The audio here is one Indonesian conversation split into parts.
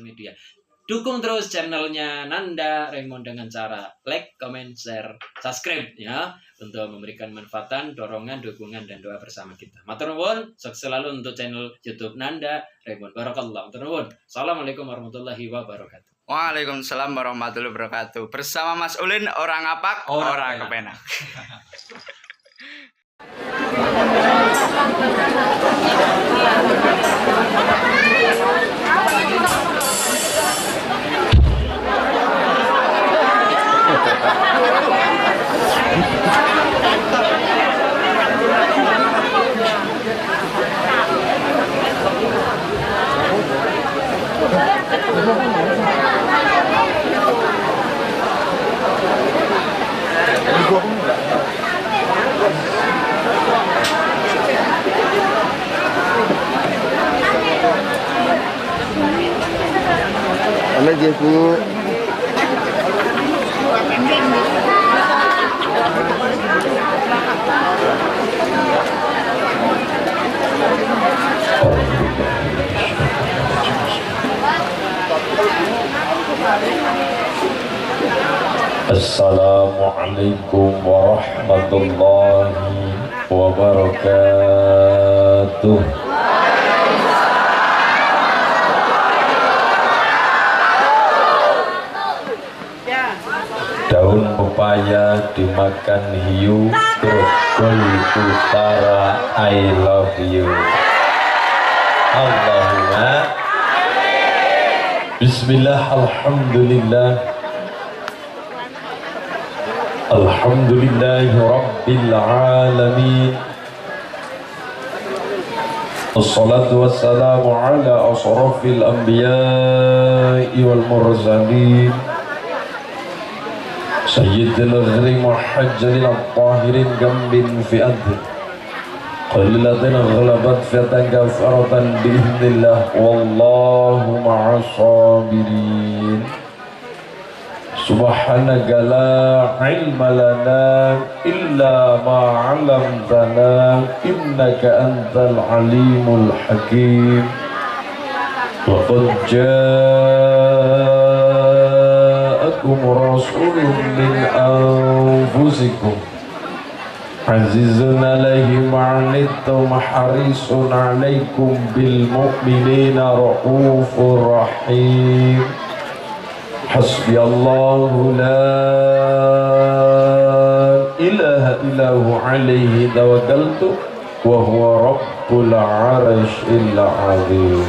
sosial media. Dukung terus channelnya Nanda Raymond dengan cara like, comment, share, subscribe ya, untuk memberikan manfaatan, dorongan, dukungan dan doa bersama kita. Matur nuwun, sukses selalu untuk channel YouTube Nanda Raymond. Barakallah. Matur nuwun. Assalamualaikum warahmatullahi wabarakatuh. Waalaikumsalam warahmatullahi wabarakatuh. Bersama Mas Ulin, orang apak, orang kepenak. Halo dia Bu. Assalamualaikum warahmatullahi wabarakatuh. Daun pepaya dimakan hiu, grogol utara, I love you. Allahumma bismillah, alhamdulillah, alhamdulillahi rabbil alamin. Assalatu wassalamu ala asrafil anbiya'i wal mursalin sayyidil ghri muhajjalil tahirin gambin fi'adhin qalilatin ghalabat fi'atan gafaratan biiznillah wallahu ma'as sabirin. Subhanaka la ilma lana illa ma 'allamtana innaka antal alimul hakim. Wa qad ja'akum rasulun min anfusikum azizun 'alaihi ma 'anittum harisun 'alaikum bil mu'minina raufur rahim. Hasbi Allahu la ilaha illahu alaihi tawakkaltu wa huwa rabbul arshil azim.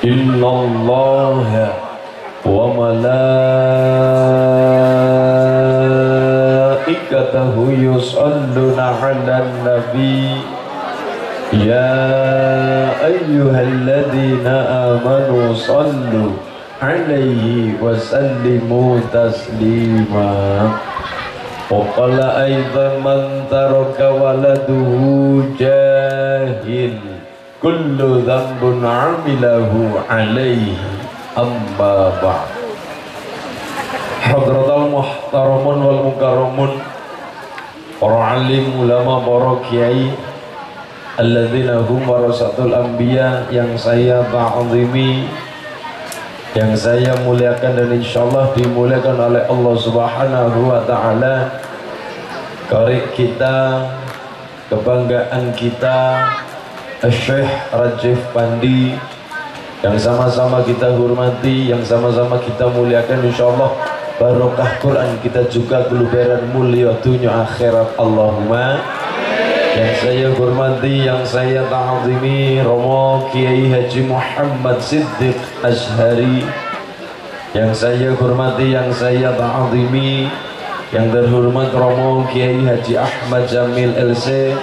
Inna Allaha wa malaikatahu yusalluna 'alan nabi ya ayyuhalladzina amanu sallu alaihi wasallimu taslima. Wa qala aidan man taraka waladuhu jahil kullu dhanbun amilahu alaihi amma ba'd. Hadratul muhtaramun wal mukarramun, para alim, ulama, para kiai, alladzina hum warasatul anbiya, yang saya ta'zimi, yang saya muliakan dan insyaallah dimuliakan oleh Allah Subhanahu wa taala. Karib kita, kebanggaan kita, Syekh Rajif Pandi, yang sama-sama kita hormati, yang sama-sama kita muliakan, insyaallah barokah Quran kita juga keluberan mulia dunia akhirat Allahumma. Yang saya hormati, yang saya ta'zimi, Romo Kiai Haji Muhammad Siddiq Azhari, yang saya hormati, yang saya ta'zimi, yang terhormat Romo Kiai Haji Ahmad Jamil LC,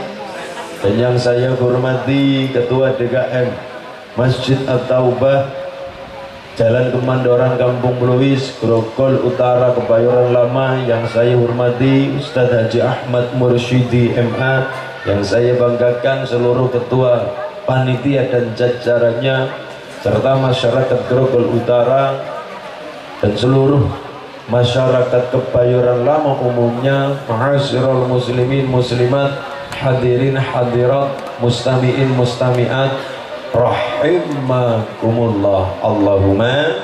dan yang saya hormati Ketua DKM Masjid At-Taubah Jalan Kemandoran Kampung Luis, Grogol Utara, Kebayoran Lama, yang saya hormati Ustadz Haji Ahmad Mursyidi MA, yang saya banggakan seluruh ketua panitia dan jajarannya, serta masyarakat Grogol Utara dan seluruh masyarakat Kebayoran Lama umumnya, ma'asyiral muslimin muslimat, hadirin hadirat, mustami'in mustami'at, rahimakumullah. Allahumma.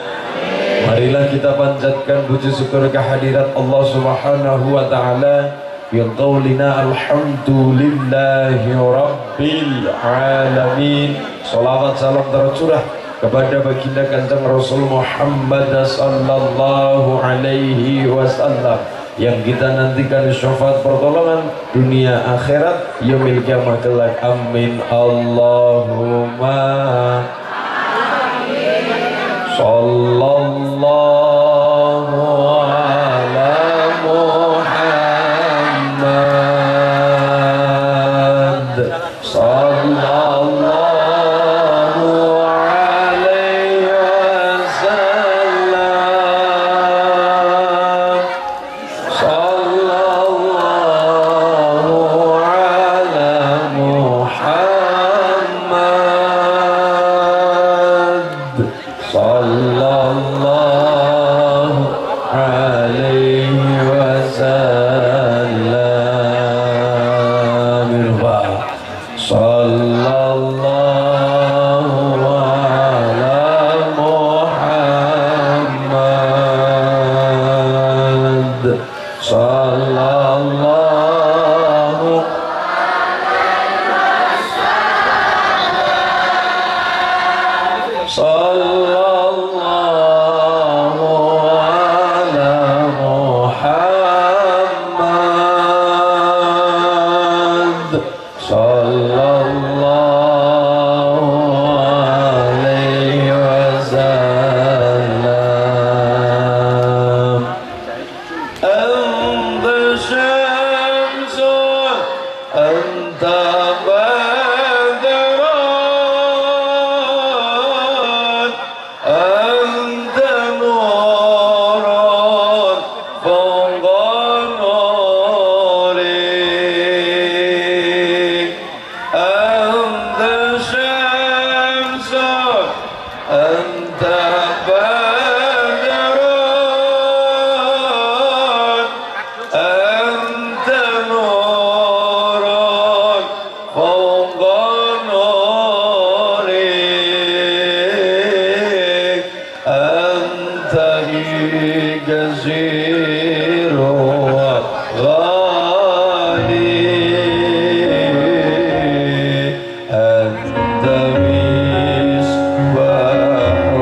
Marilah kita panjatkan puji syukur kehadirat Allah Subhanahu wa taala yang qaulina alhamdulillahi rabbil alamin. Salawat salam tercurah kepada baginda Kanjeng Rasul Muhammad sallallahu alaihi wasallam yang kita nantikan syafaat pertolongan dunia akhirat yaumil kiamah kelak. Amin. Allahumma sallallahu ala Muhammad sallallahu alaihi wasallam sallallahu ala Muhammad sallallahu alaihi wasallam. Sallallahu ala Muhammad sallallahu sallallahu ala Muhammad sallallahu alaihi wasallam. Anta syamsun anta badrun anta nurun fawqa nurik. Anta syamsun anta badrun anta nurun fawqa nurik. Anta gaziru wa ghali. Anta misbah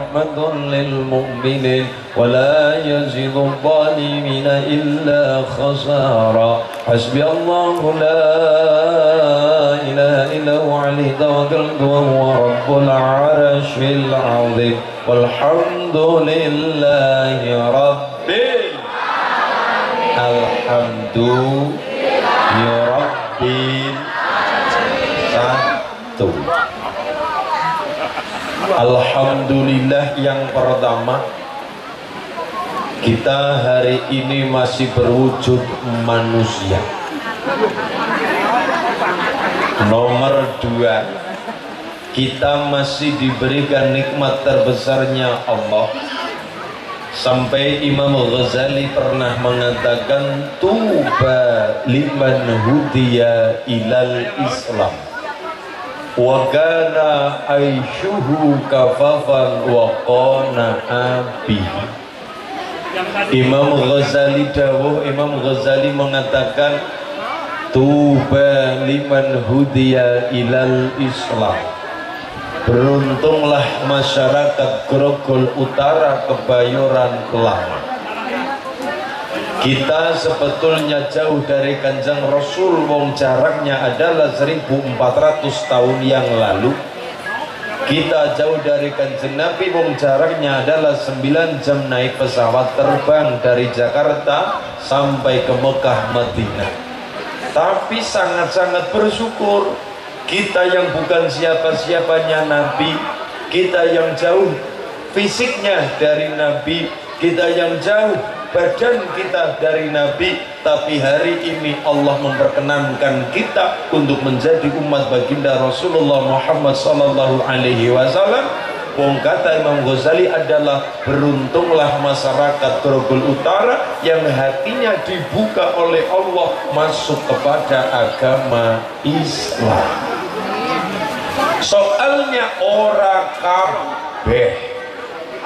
ورحمة للمؤمنين ولا يزيد الظالمين إلا خسارا حسبي الله لا إله إلا هو عليه توكلت وهو رب العرش العظيم والحمد لله رب الحمد لله رب satu. Alhamdulillah, yang pertama kita hari ini masih berwujud manusia. Nomor dua, kita masih diberikan nikmat terbesarnya Allah. Sampai Imam Ghazali pernah mengatakan tuba liman hudiya ilal Islam wa kana aishuhu kafafan wa qana'a bihi. Imam Ghazali dawuh, Imam Ghazali mengatakan tuba liman hudiya ilal Islam, beruntunglah masyarakat Grogol Utara Kebayoran Lama. Kita sebetulnya jauh dari Kanjeng Rasul, wong jaraknya adalah 1400 tahun yang lalu. Kita jauh dari Kanjeng Nabi, wong jaraknya adalah 9 jam naik pesawat terbang dari Jakarta sampai ke Mekah Madinah. Tapi sangat-sangat bersyukur kita yang bukan siapa-siapanya Nabi, kita yang jauh fisiknya dari Nabi, kita yang jauh badan kita dari Nabi, tapi hari ini Allah memperkenankan kita untuk menjadi umat baginda Rasulullah Muhammad sallallahu alaihi wasallam. Wong kata Imam Ghazali adalah beruntunglah masyarakat Grogol Utara yang hatinya dibuka oleh Allah masuk kepada agama Islam. Soalnya orang kabeh,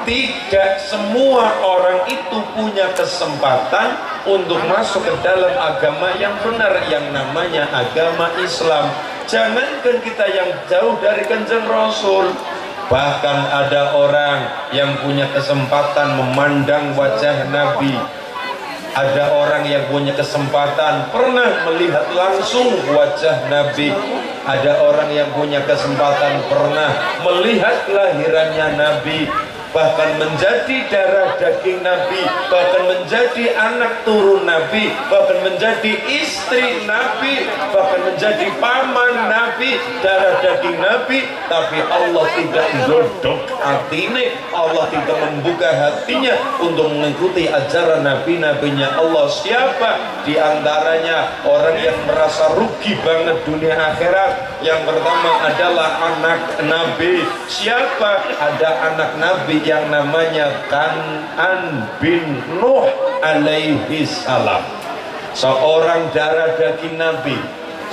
tidak semua orang itu punya kesempatan untuk masuk ke dalam agama yang benar, yang namanya agama Islam. Jangankan kita yang jauh dari Kanjeng Rasul, bahkan ada orang yang punya kesempatan memandang wajah Nabi, ada orang yang punya kesempatan pernah melihat langsung wajah Nabi, ada orang yang punya kesempatan pernah melihat kelahirannya Nabi, bahkan menjadi darah daging Nabi, bahkan menjadi anak turun Nabi, bahkan menjadi istri Nabi, bahkan menjadi paman Nabi, darah daging Nabi. Tapi Allah tidak mendodok hatinya, Allah tidak membuka hatinya untuk mengikuti ajaran Nabi-Nabinya Allah. Siapa di antaranya orang yang merasa rugi banget dunia akhirat? Yang pertama adalah anak Nabi. Siapa? Ada anak Nabi yang namanya Kan'an bin Nuh alaihi salam, seorang darah daging Nabi,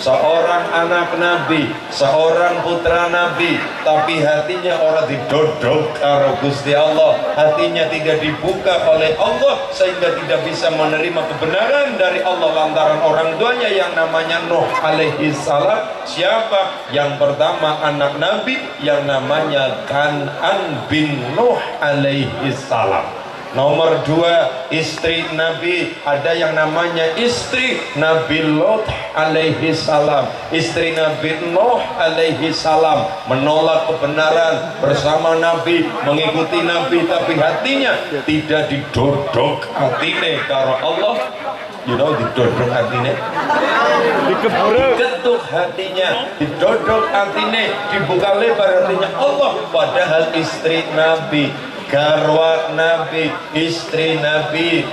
seorang anak Nabi, seorang putra Nabi, tapi hatinya orang didodok karo Gusti Allah, hatinya tidak dibuka oleh Allah sehingga tidak bisa menerima kebenaran dari Allah lantaran orang tuanya yang namanya Nuh alaihi salam. Siapa? Yang pertama anak Nabi yang namanya Kan'an bin Nuh alaihi salam. Nomor dua, istri Nabi, ada yang namanya istri Nabi Lot alaihi salam. Istri Nabi Nuh alaihi salam menolak kebenaran bersama Nabi, mengikuti Nabi, tapi hatinya tidak didodok hatine karo Allah. You know, didodok hatine, diketuk hatinya, didodok hatine, dibuka lebar hatinya Allah. Padahal istri Nabi, garwa Nabi, istri Nabi,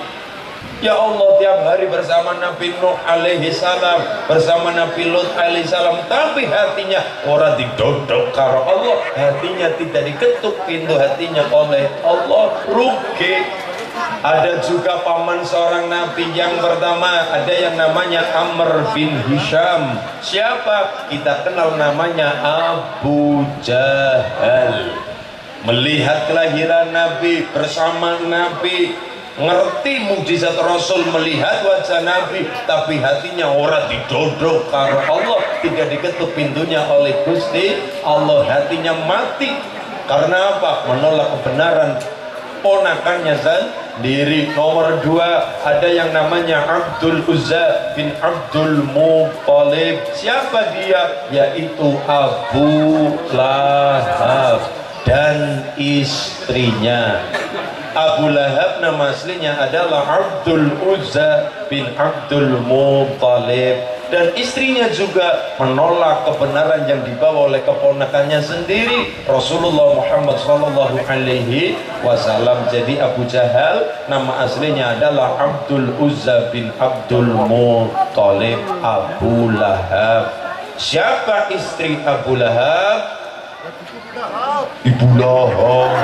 ya Allah tiap hari bersama Nabi Nuh alaihi salam, bersama Nabi Lut alaihi salam, tapi hatinya orang didodok karo Allah, hatinya tidak diketuk pintu hatinya oleh Allah, rugi. Ada juga paman seorang Nabi yang pertama, ada yang namanya Amr bin Hisham. Siapa? Kita kenal namanya Abu Jahal. Melihat kelahiran Nabi, bersama Nabi, ngerti mukjizat Rasul, melihat wajah Nabi, tapi hatinya orang didodok karena Allah, tidak diketuk pintunya oleh Gusti Allah, hatinya mati. Karena apa? Menolak kebenaran ponakannya sendiri. Nomor 2, ada yang namanya Abdul Uzza bin Abdul Muttalib. Siapa dia? Yaitu Abu Lahab dan istrinya. Abu Lahab nama aslinya adalah Abdul Uzza bin Abdul Muttalib, dan istrinya juga menolak kebenaran yang dibawa oleh keponakannya sendiri Rasulullah Muhammad sallallahu alaihi wasallam. Jadi Abu Jahal nama aslinya adalah Abdul Uzza bin Abdul Muttalib. Abu Lahab. Siapa istri Abu Lahab? Ibu Lahab.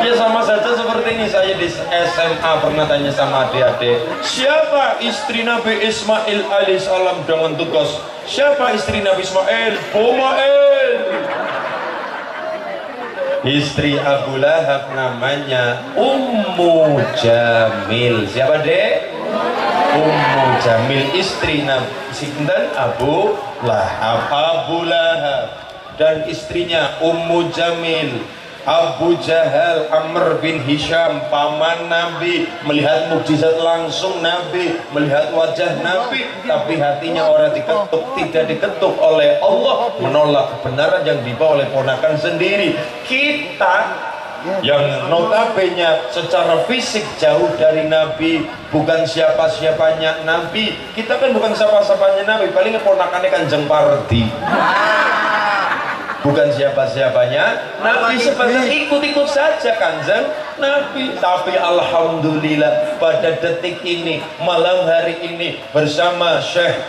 Ya sama saja seperti ini, saya di SMA pernah tanya sama adik-adik, siapa istri Nabi Ismail alaihissalam dengan tugas? Siapa istri Nabi Ismail? Bomael. Istri Abu Lahab namanya Ummu Jamil. Siapa dek? Ummu Jamil, istri Nabi Sinten Abu Lahab. Abu Lahab dan istrinya Ummu Jamil. Abu Jahal, Amr bin Hisham, paman Nabi, melihat mukjizat langsung Nabi, melihat wajah Nabi, tapi hatinya orang diketuk, tidak diketuk oleh Allah, menolak kebenaran yang dibawa oleh ponakan sendiri. Kita yang notabene secara fisik jauh dari Nabi, bukan siapa-siapanya Nabi, kita kan bukan siapa-siapanya Nabi, paling ponakannya Kanjeng Pardi. Bukan siapa-siapanya Nabi, sebatas ikut-ikut saja Kanjeng Nabi. Tapi alhamdulillah pada detik ini, malam hari ini, bersama Syekh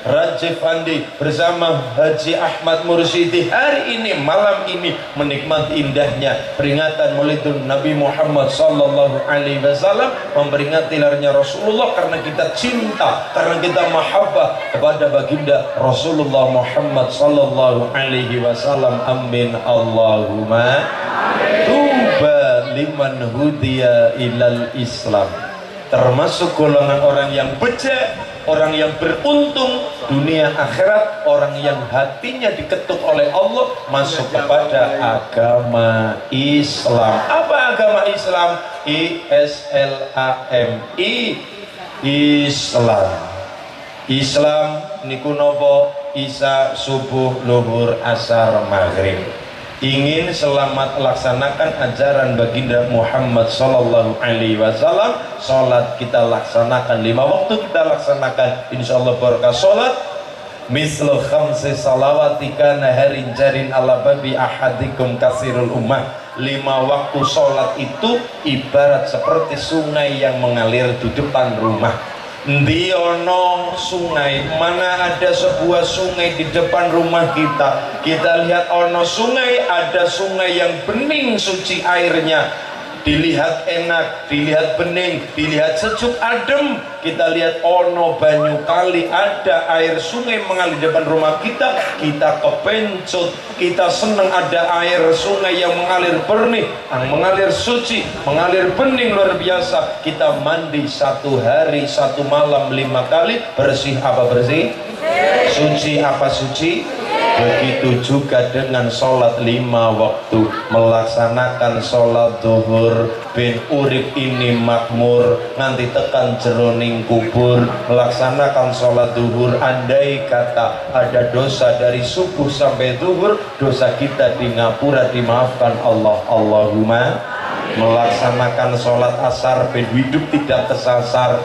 Rajif Andi, bersama Haji Ahmad Mursidi, hari ini, malam ini, menikmati indahnya peringatan Maulidun Nabi Muhammad sallallahu alaihi wasallam, memperingati lahirnya Rasulullah karena kita cinta, karena kita mahabbah kepada baginda Rasulullah Muhammad sallallahu alaihi wasallam. Amin Allahumma. Tuba liman hudiya ilal Islam. Termasuk golongan orang yang beja, orang yang beruntung dunia akhirat, orang yang hatinya diketuk oleh Allah masuk kepada agama Islam. Apa agama Islam? I-S-L-A-M-I, Islam. Islam niku nopo? Isa, subuh, luhur, asar, maghrib. Ingin selamat laksanakan ajaran baginda Muhammad sallallahu alaihi wasallam, salat kita laksanakan 5 waktu, kita laksanakan insyaallah berkah salat mislu khamsi salawatika naharin jarin ala babi ahadikum kasirul ummah. 5 waktu salat itu ibarat seperti sungai yang mengalir di depan rumah. Di ono sungai, mana ada sebuah sungai di depan rumah kita, kita lihat ono sungai, ada sungai yang bening suci airnya, dilihat enak, dilihat bening, dilihat sejuk adem. Kita lihat ono banyu kali, ada air sungai mengalir di depan rumah kita, kita kepencut, kita senang ada air sungai yang mengalir bening, yang mengalir suci, mengalir bening luar biasa. Kita mandi 1 hari 1 malam 5 kali, bersih apa bersih? Suci apa suci? Begitu juga dengan sholat 5 waktu, melaksanakan sholat duhur bin urip ini makmur nganti tekan jeroning kubur. Melaksanakan sholat duhur, andai kata ada dosa dari subuh sampai duhur, dosa kita di ngapura, dimaafkan Allah. Allahumma. Melaksanakan sholat asar ben hidup tidak kesasar,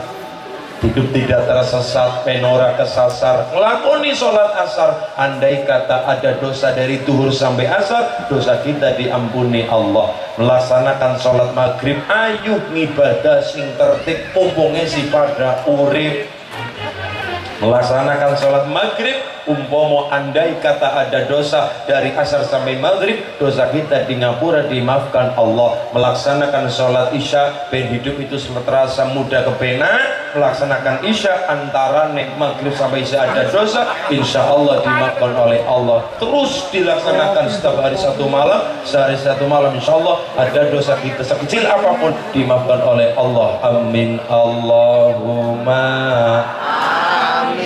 hidup tidak tersesat, penora kesasar, ngelakoni sholat asar, andai kata ada dosa dari duhur sampai asar, dosa kita diampuni Allah. Melaksanakan sholat maghrib, ayo ngibadah sing tertib, mumpungnya si pada urip. Melaksanakan sholat maghrib, umpomo andai kata ada dosa dari asar sampai maghrib, dosa kita di ngapura, dimaafkan Allah. Melaksanakan sholat isya, ben hidup itu terasa mudah kepenak. Melaksanakan isya antara maghrib sampai isya ada dosa, insya Allah dimaafkan oleh Allah. Terus dilaksanakan setiap hari 1 malam, sehari 1 malam, insya Allah ada dosa kita sekecil apapun dimaafkan oleh Allah. Amin Allahumma.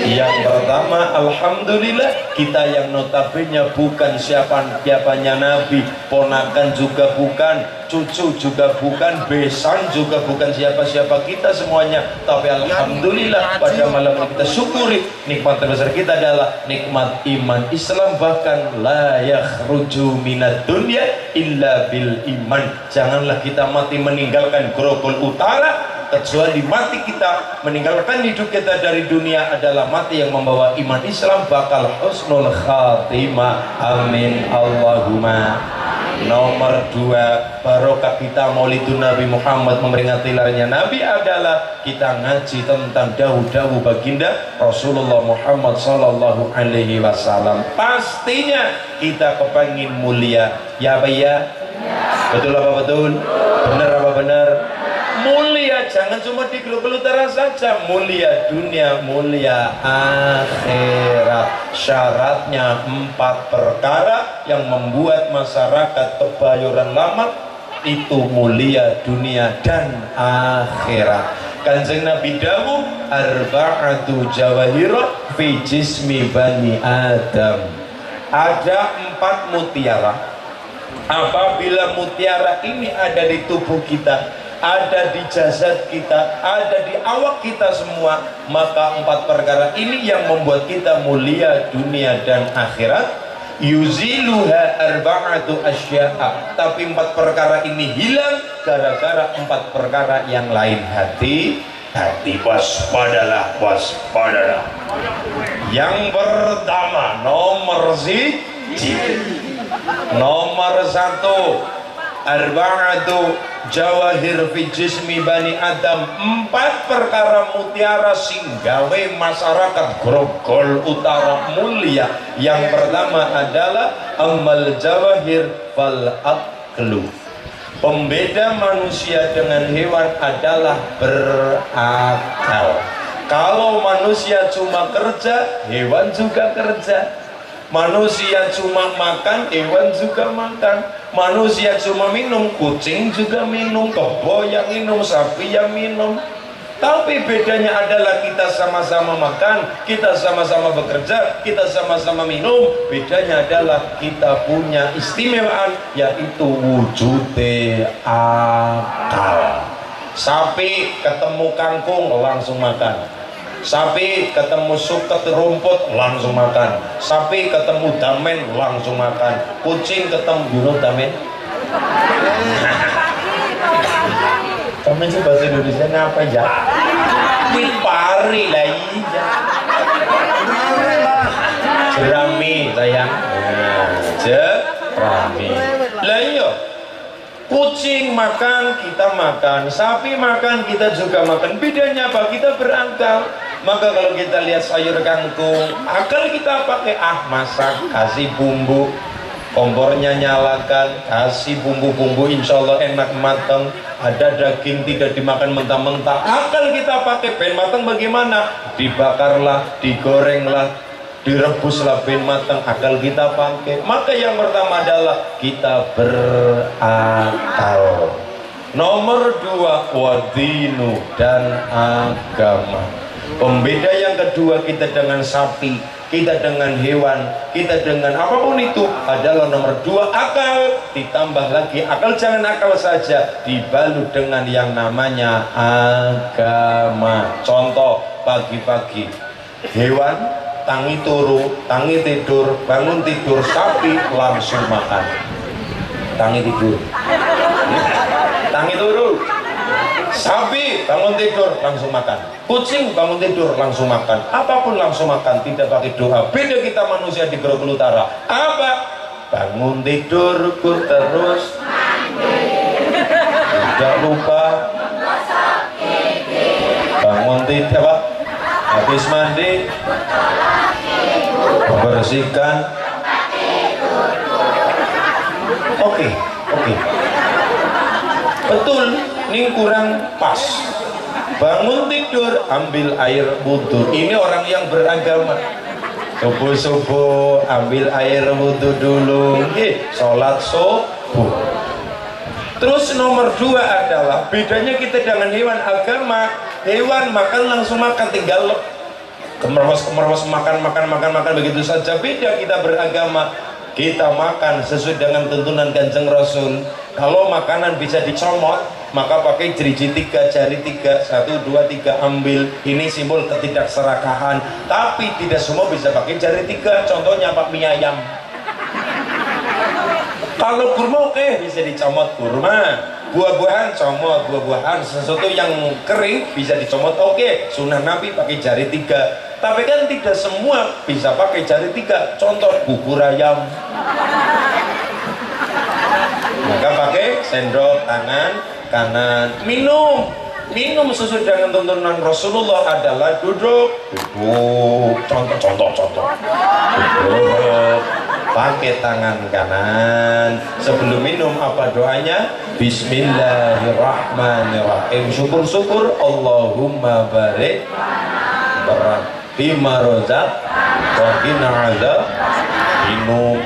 Yang pertama, alhamdulillah kita yang notabene bukan siapa-siapanya Nabi, ponakan juga bukan, cucu juga bukan, besan juga bukan, siapa-siapa kita semuanya. Tapi alhamdulillah pada malam ini kita syukuri nikmat terbesar kita adalah nikmat iman Islam. Bahkan la yakhruju minad dunya illa bil iman. Janganlah kita mati meninggalkan Grogol Utara kecuali mati kita meninggalkan hidup kita dari dunia adalah mati yang membawa iman Islam, bakal husnul khatimah. Amin Allahumma. Nomor 2, barokah kita maulidun Nabi Muhammad, memperingati lahirnya Nabi adalah kita ngaji tentang dawuh-dawuh baginda Rasulullah Muhammad sallallahu alaihi wasallam. Pastinya kita kepengin mulia, ya apa ya? Betul apa betul? Benar apa benar? Mulia jangan cuma di Grogol Utara saja, mulia dunia, mulia akhirat. Syaratnya 4 perkara yang membuat masyarakat Kebayoran Lama itu mulia dunia dan akhirat. Kanjeng Nabi dawuh arba'atu jawahira fi jismi bani Adam. Ada 4 mutiara. Apabila mutiara ini ada di tubuh kita, ada di jasad kita, ada di awak kita semua, maka 4 perkara ini yang membuat kita mulia dunia dan akhirat. Yuziluha arba'atu asya'a. Tapi 4 perkara ini hilang gara-gara 4 perkara yang lain. Hati, waspadalah, waspadalah. Yang pertama, nomor 1, arba'atu jawahir fi jismi bani Adam. 4 perkara mutiara sing gawe masyarakat Grogol Utara mulia. Yang pertama adalah amal jawahir fal aqlu. Pembeda manusia dengan hewan adalah berakal. Kalau manusia cuma kerja, hewan juga kerja. Manusia cuma makan, hewan juga makan. Manusia cuma minum, kucing juga minum, kebo yang minum, sapi yang minum. Tapi bedanya adalah kita sama-sama makan, kita sama-sama bekerja, kita sama-sama minum. Bedanya adalah kita punya istimewaan, yaitu wujude akal. Sapi ketemu kangkung langsung makan. Sapi ketemu suket rumput langsung makan. Sapi ketemu damen langsung makan. Kucing ketemu damen. Damen sih bahasa Indonesia apa ya? Pari lah iya. Jerami sayang. Jerami. Lah iya. Kucing makan, kita makan. Sapi makan, kita juga makan. Bedanya apa? Kita berakal. Maka kalau kita lihat sayur kangkung, akal kita pakai masak, kasih bumbu, kompornya nyalakan, kasih bumbu-bumbu, insya Allah enak matang. Ada daging tidak dimakan mentah-mentah, akal kita pakai ben matang bagaimana? Dibakarlah, digorenglah, direbuslah ben matang, akal kita pakai. Maka yang pertama adalah kita berakal. Nomor 2, wadinu dan agama. Pembeda yang kedua kita dengan sapi, kita dengan hewan, kita dengan apapun itu adalah nomor 2 akal. Ditambah lagi akal, jangan akal saja, dibalut dengan yang namanya agama. Contoh, pagi-pagi hewan tangi turu, tangi tidur, bangun tidur. Sapi langsung makan. Tangi tidur, tangi turu. Sapi bangun tidur langsung makan. Kucing bangun tidur langsung makan. Apapun langsung makan, tidak pakai doa. Beda kita manusia di Grogol Utara. Apa? Bangun tidur terus tidak lupa bangun tidur apa? Habis mandi membersihkan. Oke. Betul, ini kurang pas. Bangun tidur, ambil air wudhu. Ini orang yang beragama. Subuh-subuh ambil air wudhu dulu. Sholat subuh. Terus nomor 2 adalah bedanya kita dengan hewan agama. Hewan makan langsung makan, tinggal kemerwas makan begitu saja. Beda kita beragama, kita makan sesuai dengan tuntunan Kanjeng Rasul. Kalau makanan bisa dicomot, maka pakai jeriji 3, jari 3, 1, 2, 3 ambil. Ini simbol ketidakserakahan. Tapi tidak semua bisa pakai jari 3. Contohnya Pak mie ayam. Kalau kurma oke, bisa dicomot kurma. Buah-buahan comot buah-buahan. Sesuatu yang kering bisa dicomot oke. Sunnah Nabi pakai jari 3. Tapi kan tidak semua bisa pakai jari 3. Contoh bubur ayam, maka pakai sendok tangan kanan. Minum sesuai dengan tuntunan Rasulullah adalah duduk. Contoh. Duduk, pakai tangan kanan. Sebelum minum apa doanya? Bismillahirrahmanirrahim. Syukur Allahumma barik bima rozak wa qina azab. Minum.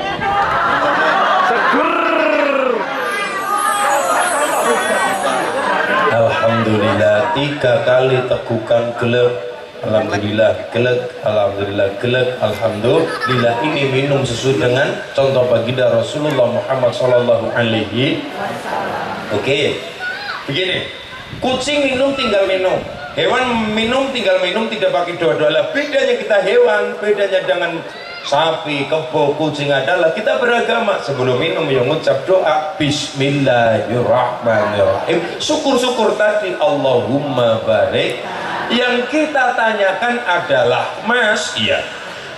Alhamdulillah 3 kali tegukan gelek. Alhamdulillah gelek, alhamdulillah gelek, alhamdulillah. Ini minum sesuai dengan contoh baginda Rasulullah Muhammad sallallahu alaihi. Oke. Begini. Kucing minum tinggal minum. Hewan minum tinggal minum, tidak pakai doa-doa. Bedanya kita hewan, bedanya dengan sapi, kebo, kucing adalah kita beragama. Sebelum minum yang mengucap doa Bismillahirrahmanirrahim. Syukur tadi Allahumma barik. Yang kita tanyakan adalah, Mas, iya,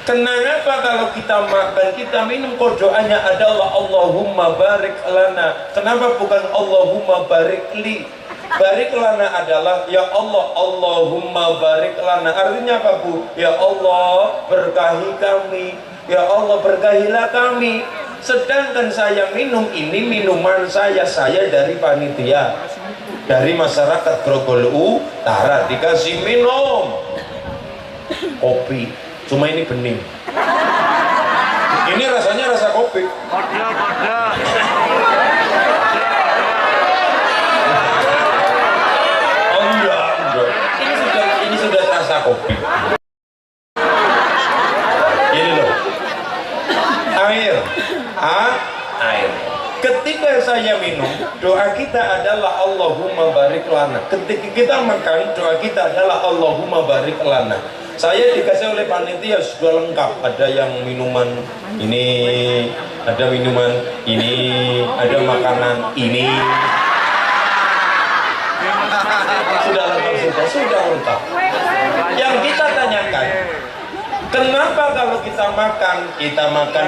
kenapa kalau kita makan, kita minum kok doanya adalah Allahumma barik lana? Kenapa bukan Allahumma barik li? Barik lana adalah ya Allah, Allahumma barik lana. Artinya apa, Bu? Ya Allah, berkahi kami. Ya Allah, berkahilah kami. Sedangkan saya minum ini minuman saya dari panitia, dari masyarakat Grogol Utara, dikasih minum kopi. Cuma ini bening. Ini rasanya rasa kopi. Ini sudah rasa kopi. Ini loh. Air. Ketika saya minum, doa kita adalah Allahumma barik lana. Ketika kita makan, doa kita adalah Allahumma barik lana. Saya dikasih oleh panitia sudah lengkap. Ada yang minuman ini, ada minuman ini, ada makanan ini. Sudah lengkap. Yang kita tanyakan, kenapa kalau kita makan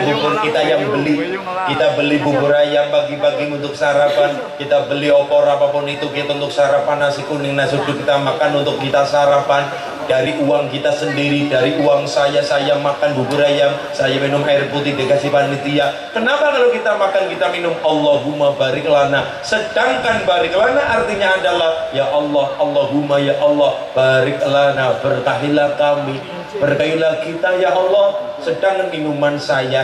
bubur kita yang kita beli bubur ayam bagi-bagi untuk sarapan, kita beli opor apapun itu kita untuk sarapan, nasi kuning, nasi uduk kita makan untuk kita sarapan, dari uang kita sendiri, dari uang saya makan bubur ayam, saya minum air putih dikasih panitia. Kenapa kalau kita makan kita minum Allahumma barik lana? Sedangkan barik lana artinya adalah ya Allah, Allahumma ya Allah barik lana, berkahilah kami, berkahilah kita ya Allah. Sedangkan minuman saya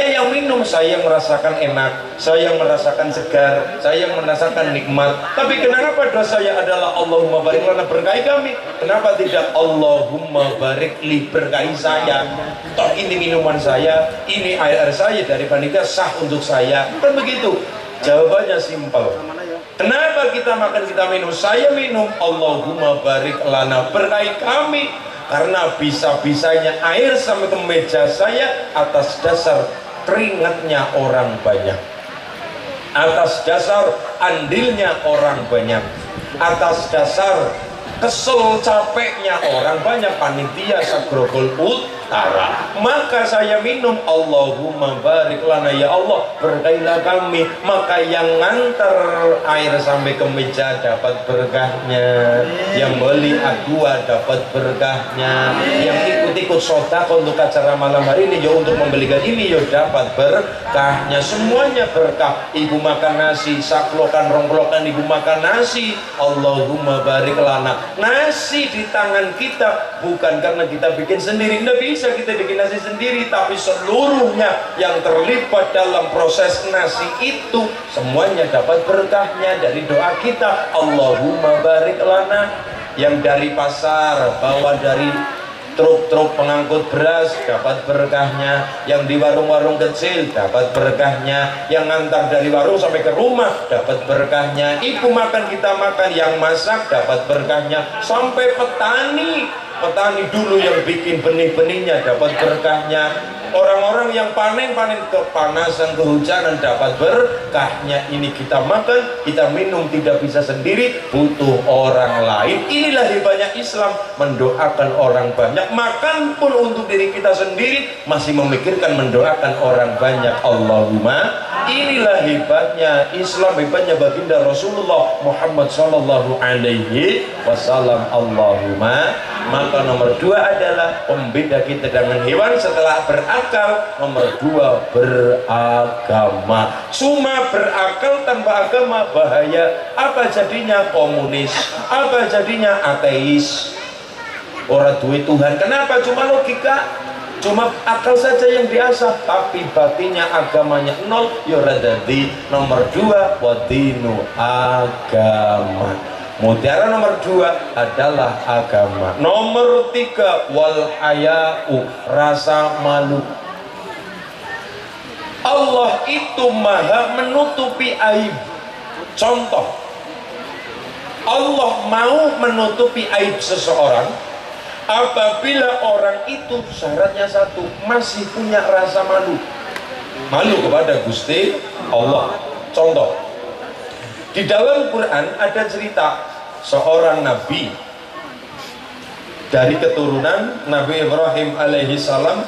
yang minum, saya merasakan enak, saya merasakan segar, saya merasakan nikmat. Tapi kenapa doa saya adalah Allahumma barik lana, berkahi kami? Kenapa tidak Allahumma barik li, berkahi saya? Toh ini minuman saya, ini air saya dari panitia, sah untuk saya. Kan begitu. Jawabannya simpel. Kenapa kita makan, kita minum? Saya minum Allahumma barik lana, berkahi kami. Karena bisa-bisanya air sampai ke meja saya atas dasar keringatnya orang banyak, atas dasar andilnya orang banyak, atas dasar kesel capeknya orang banyak, panitia Grogol Utara. Maka saya minum Allahumma barik lana, ya Allah berkahilah kami. Maka yang nganter air sampai ke meja dapat berkahnya, yang beli aqua dapat berkahnya, yang ikut-ikut sedekah untuk acara malam hari ini ya untuk membelikan ini ya dapat berkahnya. Semuanya berkah. Ibu makan nasi, saklokan rongklokan ibu makan nasi, Allahumma barik lana. Nasi di tangan kita bukan karena kita bikin sendiri, tidak bisa kita bikin nasi sendiri, tapi seluruhnya yang terlibat dalam proses nasi itu semuanya dapat berkahnya dari doa kita Allahumma barik lana. Yang dari pasar bawa dari truk-truk pengangkut beras dapat berkahnya, yang di warung-warung kecil dapat berkahnya, yang ngantar dari warung sampai ke rumah dapat berkahnya, ibu makan kita makan, yang masak dapat berkahnya, sampai petani dulu yang bikin benih-benihnya dapat berkahnya, orang-orang yang panen kepanasan kehujanan dapat berkahnya. Ini kita makan, kita minum tidak bisa sendiri, butuh orang lain. Inilah hebatnya Islam, mendoakan orang banyak. Makan pun untuk diri kita sendiri masih memikirkan mendoakan orang banyak. Allahumma. Inilah hebatnya Islam, hebatnya baginda Rasulullah Muhammad sallallahu alaihi wasallam. Allahumma. Maka nomor 2 adalah pembeda kita dengan hewan setelah berakal. Nomor 2 beragama. Cuma berakal tanpa agama bahaya. Apa jadinya? Komunis. Apa jadinya? Ateis. Orang duit Tuhan. Kenapa? Cuma logika, cuma akal saja yang diasah, tapi batinnya agamanya nol. Yoradadi. Nomor 2 wadinu, agama. Mutiara nomor 2 adalah agama. Nomor 3 wal haya'u, rasa malu. Allah itu maha menutupi aib. Contoh, Allah mau menutupi aib seseorang apabila orang itu syaratnya satu, masih punya rasa malu. Malu kepada Gusti Allah. Contoh, di dalam Quran ada cerita seorang nabi dari keturunan Nabi Ibrahim alaihi salam.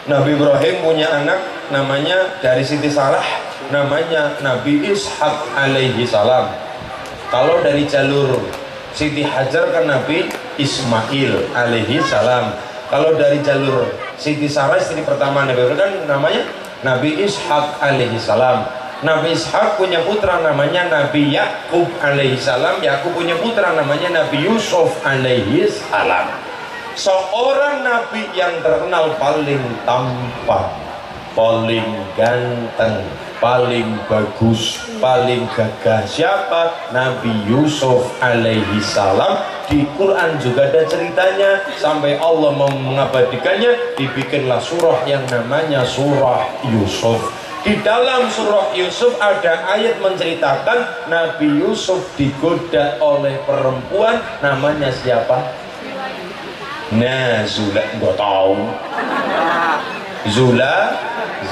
Nabi Ibrahim punya anak namanya dari Siti Sarah, namanya Nabi Ishak alaihi salam. Kalau dari jalur Siti Hajar kan Nabi Ismail alaihi salam. Kalau dari jalur Siti Sarah istri pertama Nabi Ibrahim kan namanya Nabi Ishak alaihi salam. Nabi Ishak punya putra namanya Nabi Yakub alaihi salam. Yakub punya putra namanya Nabi Yusuf alaihi salam. Seorang nabi yang terkenal paling tampan, paling ganteng, paling bagus, paling gagah. Siapa? Nabi Yusuf alaihi salam. Di Quran juga ada ceritanya, sampai Allah mengabadikannya, dibikinlah surah yang namanya surah Yusuf. Di dalam surah Yusuf ada ayat menceritakan Nabi Yusuf digoda oleh perempuan, namanya siapa? Nah, nggak tahu.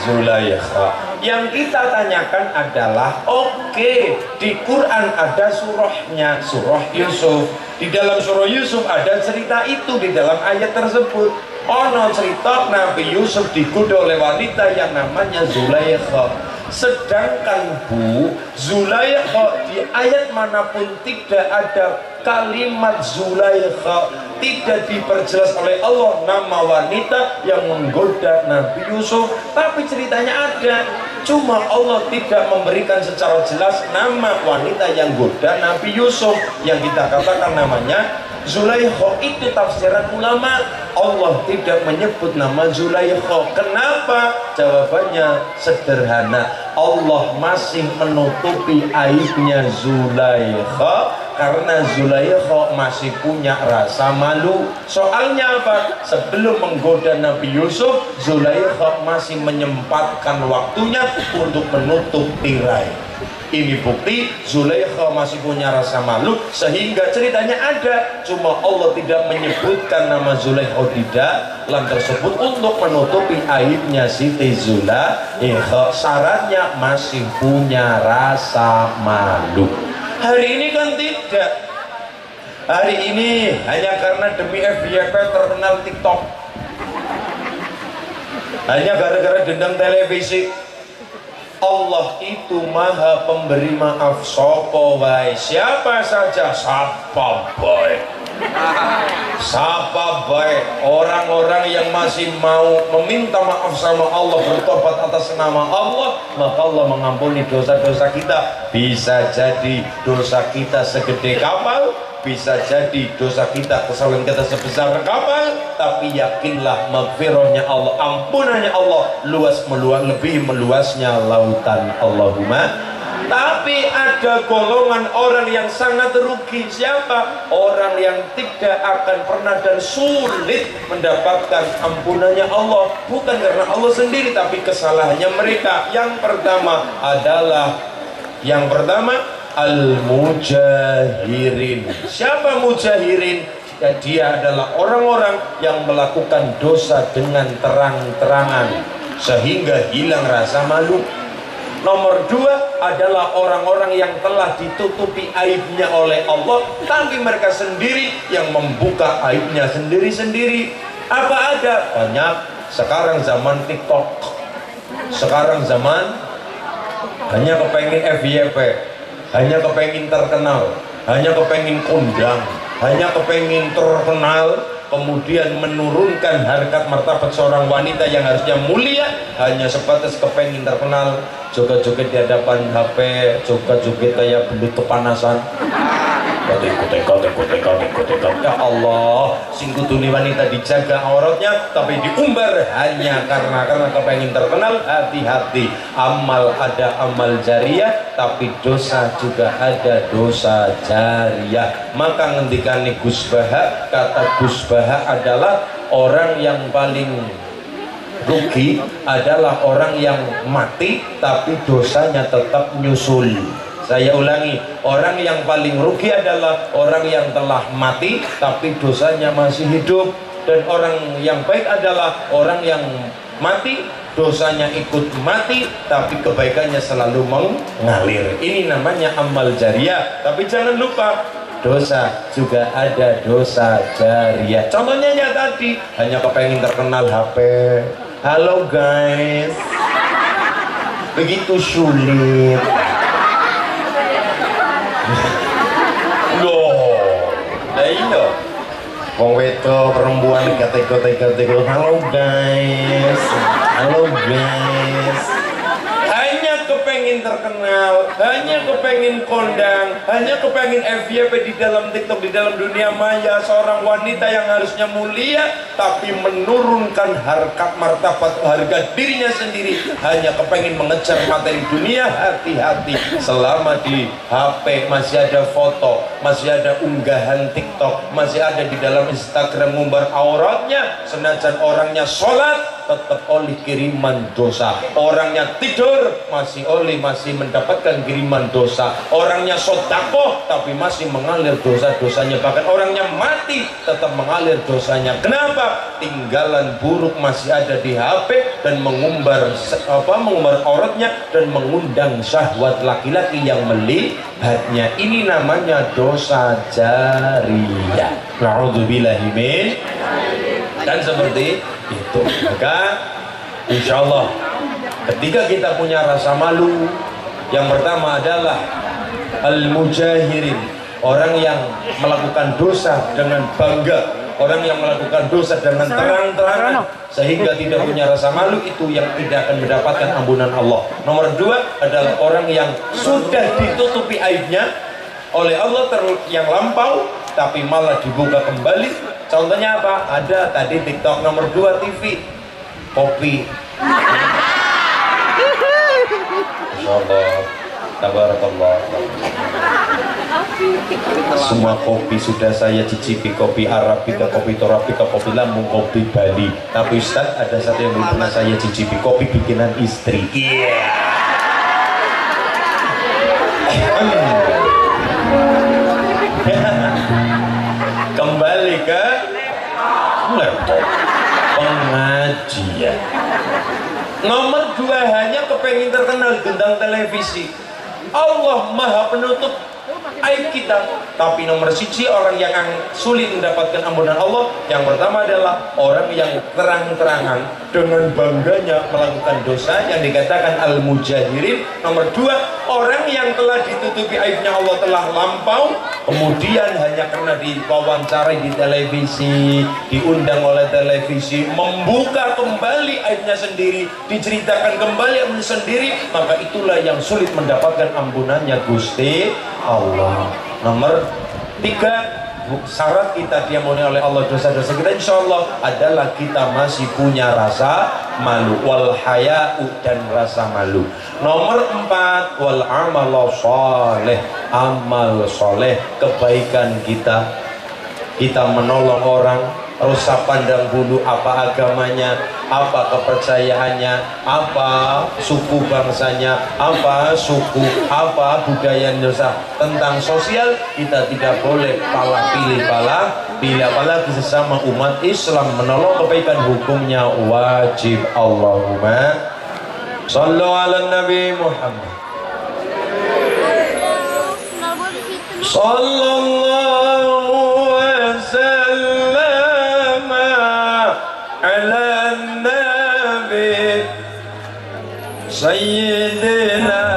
Zulaikha. Yang kita tanyakan adalah, oke, di Quran ada surahnya, surah Yusuf. Di dalam surah Yusuf ada cerita itu di dalam ayat tersebut. Ono cerita Nabi Yusuf digoda oleh wanita yang namanya Zulaikha. Sedangkan Bu, Zulaikha di ayat manapun tidak ada kalimat Zulaikha, tidak diperjelas oleh Allah nama wanita yang menggoda Nabi Yusuf. Tapi ceritanya ada, cuma Allah tidak memberikan secara jelas nama wanita yang goda Nabi Yusuf. Yang kita katakan namanya Zulaikha. Itu tafsiran ulama. Allah tidak menyebut nama Zulaikha. Kenapa? Jawabannya sederhana, Allah masih menutupi aibnya Zulaikha karena Zulaikha masih punya rasa malu. Soalnya apa? Sebelum menggoda Nabi Yusuf, Zulaikha masih menyempatkan waktunya untuk menutup tirai. Ini bukti Zulaikha masih punya rasa malu, sehingga ceritanya ada, cuma Allah tidak menyebutkan nama Zulaikha di dalam tersebut untuk menutupi aibnya Siti Zulaikha. Syaratnya masih punya rasa malu. Hari ini kan tidak. Hari ini hanya karena demi FYP terkenal TikTok, hanya gara-gara dendam televisi. Allah itu maha pemberi maaf. Sopo wae, siapa saja, sapa bae, sapa bae. Orang-orang yang masih mau meminta maaf sama Allah, bertobat atas nama Allah, maka Allah mengampuni dosa-dosa kita. Bisa jadi dosa kita segede kapal, bisa jadi dosa kita, kesalahan kita sebesar kapal, tapi yakinlah maghfirahnya Allah, ampunannya Allah luas lebih meluasnya lautan. Allahumma Tapi ada golongan orang yang sangat rugi. Siapa? Orang yang tidak akan pernah dan sulit mendapatkan ampunannya Allah. Bukan karena Allah sendiri, tapi kesalahannya mereka. Yang pertama al-mujahirin. Siapa mujahirin? Dia adalah orang-orang yang melakukan dosa dengan terang-terangan sehingga hilang rasa malu. Nomor dua adalah orang-orang yang telah ditutupi aibnya oleh Allah, tapi mereka sendiri yang membuka aibnya sendiri-sendiri. Apa ada? Banyak. Sekarang zaman TikTok, sekarang zaman hanya kepengen FYP, hanya kepengen terkenal, hanya kepengen kondang, hanya kepengen terkenal, kemudian menurunkan harkat martabat seorang wanita yang harusnya mulia hanya sebatas kepengen terkenal, joget-joget di hadapan HP, joget-joget kayak belut kepanasan. Ya Allah, sing kudune wanita dijaga auratnya tapi diumbar hanya karena kepengen terkenal. Hati-hati, amal ada amal jariah, tapi dosa juga ada dosa jariah. Maka ngendikane Gus Baha, kata Gus Baha adalah orang yang paling rugi adalah orang yang mati tapi dosanya tetap nyusul. Saya ulangi, orang yang paling rugi adalah orang yang telah mati tapi dosanya masih hidup. Dan orang yang baik adalah orang yang mati, dosanya ikut mati tapi kebaikannya selalu mengalir. Ini namanya amal jariah. Tapi jangan lupa, dosa juga ada dosa jariah. Contohnya ya tadi, hanya kepengen terkenal HP. Halo guys, begitu sulit. Iya, wong wedok perempuan tega-tega. Halo guys, hanya kepengen terkenal, hanya kepengen kondang, hanya kepengen FYP di dalam TikTok, di dalam dunia maya. Seorang wanita yang harusnya mulia tapi menurunkan harkat martabat harga dirinya sendiri, hanya kepengen mengejar materi dunia. Hati-hati, selama di HP masih ada foto, masih ada unggahan TikTok, masih ada di dalam Instagram ngumbar auratnya, senajan orangnya sholat tetap oleh kiriman dosa. Orangnya tidur masih mendapatkan kiriman dosa. Orangnya sedekah tapi masih mengalir dosa-dosanya. Bahkan orangnya mati tetap mengalir dosanya. Kenapa? Tinggalan buruk masih ada di HP dan mengumbar auratnya dan mengundang syahwat laki-laki yang melihatnya. Ini namanya dosa jariah. Na'udzubillahi min. Dan seperti itu. Maka insya Allah ketika kita punya rasa malu, yang pertama adalah al-mujahirin, orang yang melakukan dosa dengan bangga, orang yang melakukan dosa dengan terang-terangan sehingga tidak punya rasa malu, itu yang tidak akan mendapatkan ampunan Allah. Nomor dua adalah orang yang sudah ditutupi aibnya oleh Allah yang lampau tapi malah dibuka kembali. Contohnya apa? Ada tadi TikTok. Nomor 2 TV, kopi. Insyaallah, tabarakallah. Semua kopi sudah saya cicipi, kopi Arabica, kopi Torabika, kopi Lampung, kopi Bali. Tapi Ustaz, ada satu yang belum pernah saya cicipi, kopi bikinan istri. Kembali ke laptop pengajian. Nomor 2, hanya kepengen terkenal gendang televisi. Allah maha penutup aib kita. Tapi nomor 1 orang yang sulit mendapatkan ampunan Allah, yang pertama adalah orang yang terang-terangan dengan bangganya melakukan dosa yang dikatakan al-mujahirin. Nomor 2, orang yang telah ditutupi aibnya Allah telah lampau, kemudian hanya karena diwawancarai di televisi, diundang oleh televisi, membuka kembali aibnya sendiri, diceritakan kembali aibnya sendiri, maka itulah yang sulit mendapatkan ampunannya Gusti Allah. Nomor 3, syarat kita diampuni oleh Allah dosa-dosa kita insya Allah adalah kita masih punya rasa malu, wal haya'u dan rasa malu. Nomor 4 wal amalu sholeh, amal soleh, kebaikan kita menolong orang, rusak pandang bulu apa agamanya, apa kepercayaannya, apa suku bangsanya, apa suku, apa budaya Indonesia. Tentang sosial kita tidak boleh pilih apalagi sesama umat Islam. Menolong kebaikan hukumnya wajib. Allahumma shallu ala Nabi Muhammad sallallahu wasallam ala Nabi Sayyidina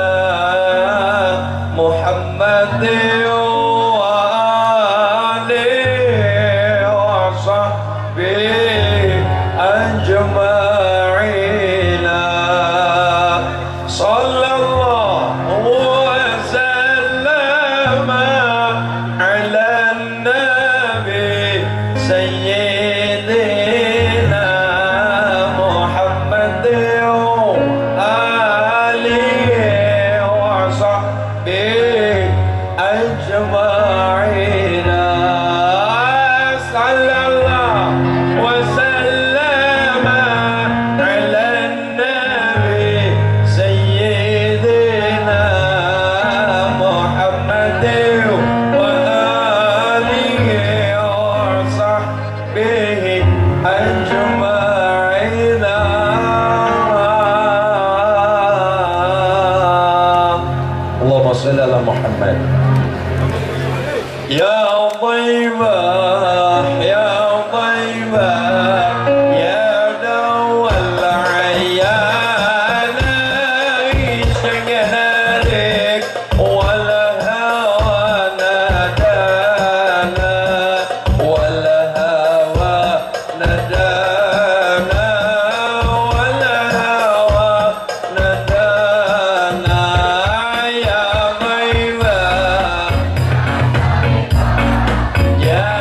Muhammad wa alihi wa sahbihi ajma'ina. Sallallahu wasallam ala Nabi Sayyidina Muhammad wa alihi wa sahbihi ajma'ina. Sallallahu wasallam ala Nabi Sayyidina Muhammad wa alihi wa sahbihi ajma'ina. Allahumma shalli ala Muhammad. Ya Taibah, ya Taibah, ya dawal ayana ishgarik wal hawa nadana wal hawa nadana wal hawa nadana. Ya Taibah, ya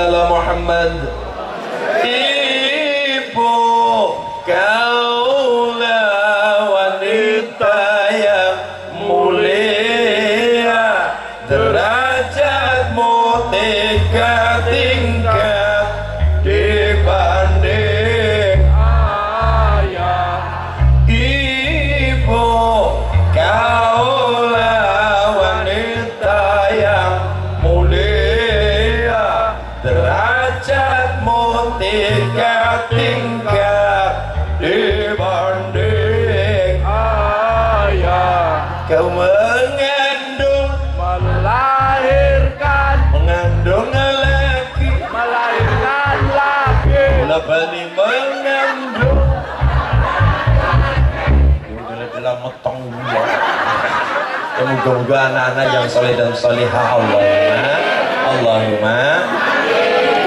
ala Muhammad. Ibu kaulah wanita yang mulia, derajatmu tiga tingkat dibanding ayah. Ibu kaulah wanita yang mulia, derajatmu tiga tingkat dibanding ayah. Kau mengandung, melahirkan, mengandung lagi, melahirkan lagi, mula bani mengandung. Udah metong ya. Semoga anak-anak yang soleh dan solehah, Allahumma.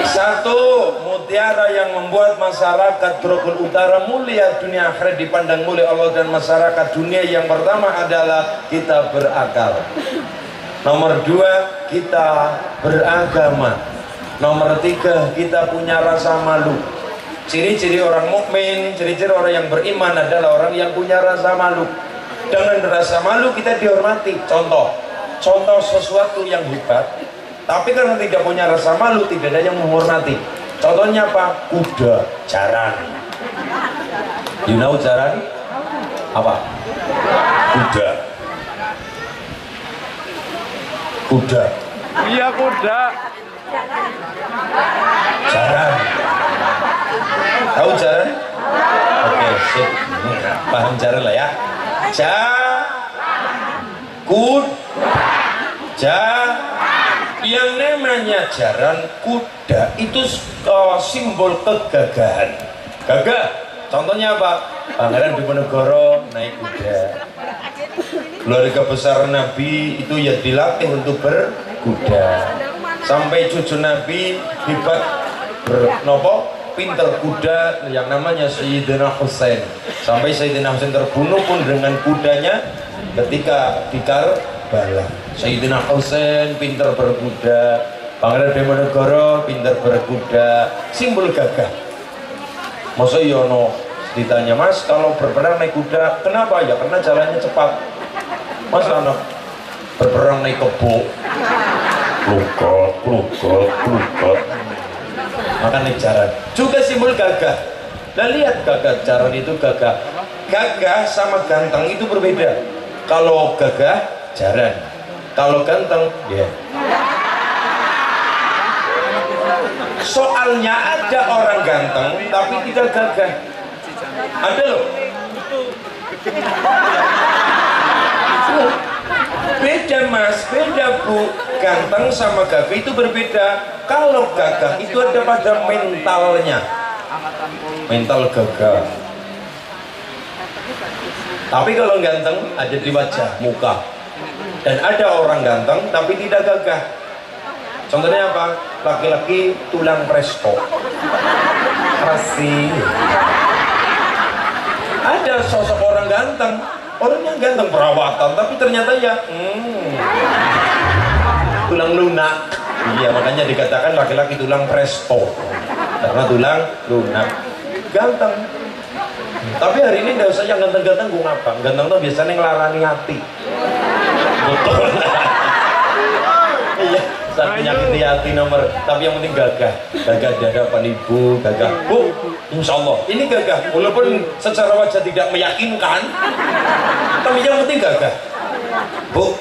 Satu, mutiara yang membuat masyarakat Grogol Utara mulia dunia akhirat, dipandang mulia Allah dan masyarakat dunia. Yang pertama adalah kita berakal. Nomor dua, kita beragama. Nomor tiga, kita punya rasa malu. Ciri-ciri orang mukmin, ciri-ciri orang yang beriman adalah orang yang punya rasa malu. Dengan rasa malu kita dihormati. Contoh sesuatu yang hebat, tapi karena tidak punya rasa malu, tidak ada yang menghormati. Contohnya apa? Kuda jaran. You know jaran? Apa? Kuda. Kuda. Iya kuda. Jaran. Tahu jaran? Oke, sip. Paham jaran lah ya. Yang namanya jaran kuda itu simbol kegagahan. Gagah. Contohnya apa? Pangeran Diponegoro naik kuda. Keluarga besar Nabi itu ya dilatih untuk berkuda. Sampai cucu Nabi hebat pinter kuda yang namanya Sayyidina Husain. Sampai Sayyidina Husain terbunuh pun dengan kudanya ketika di Karbala. Sayyidina Husain pinter berkuda, Pangeran Diponegoro pinter berkuda, simbol gagah. Masa yono ditanya, Mas kalau berperang naik kuda kenapa? Ya karena jalannya cepat. Mas anak berperang naik kebo, klukot, maka naik jaran juga simbol gagah. Dan lihat gagah, jaran itu gagah. Gagah sama ganteng itu berbeda. Kalau gagah jaran, kalau ganteng ya. Soalnya ada orang ganteng tapi tidak gagah. Ada loh. Beda mas, beda bu. Ganteng sama gagah itu berbeda. Kalau gagah itu ada pada mentalnya, mental gagah. Tapi kalau ganteng ada di wajah, muka. Dan ada orang ganteng tapi tidak gagah. Contohnya apa? Laki-laki tulang presto. Kasih. Ada sosok orang ganteng, orangnya ganteng perawatan, tapi ternyata ya tulang lunak. Iya, makanya dikatakan laki-laki tulang presto karena tulang lunak. Ganteng. Tapi hari ini nggak usah yang ganteng-ganteng, gue ngapa? Ganteng tuh biasanya ngelarani hati. Betul. Iya, saat menyakiti hati nomor. Tapi yang penting gagah. Gagah di hadapan ibu, gagah. Bu, insya Allah ini gagah. Walaupun secara wajah tidak meyakinkan, tapi yang penting gagah. Bu,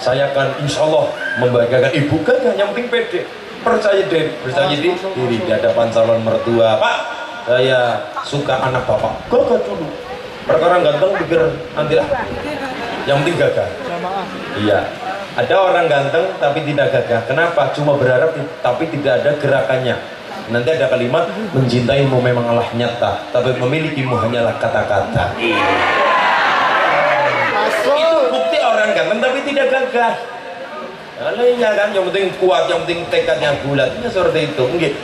saya akan insya Allah membanggakan ibu. Gagah, yang penting pede. Percaya diri di hadapan calon mertua. Pak, saya suka anak bapak. Gagah dulu. Perkara ganteng pikir nanti lah. Yang penting gagah. Iya. Ada orang ganteng tapi tidak gagah. Kenapa? Cuma berharap tapi tidak ada gerakannya. Nanti ada kalimat, mencintaimu memang Allah nyata, tapi memilikimu hanyalah kata-kata. Itu bukti orang ganteng tapi tidak gagah. Iya kan, yang penting kuat, yang penting tekadnya bulat. Ini seperti itu. Mungkin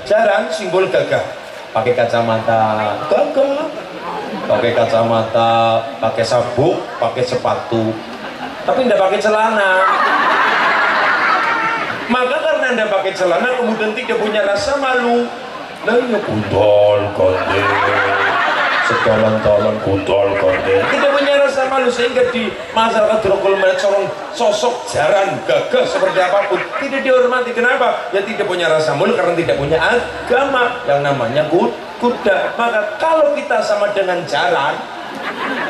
jaran simbol gagah. Pakai kacamata gagah, pakai kacamata, pakai sabuk, pakai sepatu, tapi tidak pakai celana. Maka karena Anda pakai celana kemudian tidak punya rasa malu? Lah ya kudol konde. Segalan-galan kudol konde. Tidak punya rasa malu sehingga di masyarakat Grogol melihat seorang sosok jaran gagah seperti apapun tidak dihormati. Kenapa? Ya tidak punya rasa malu karena tidak punya agama yang namanya kuda. Maka kalau kita sama dengan jaran,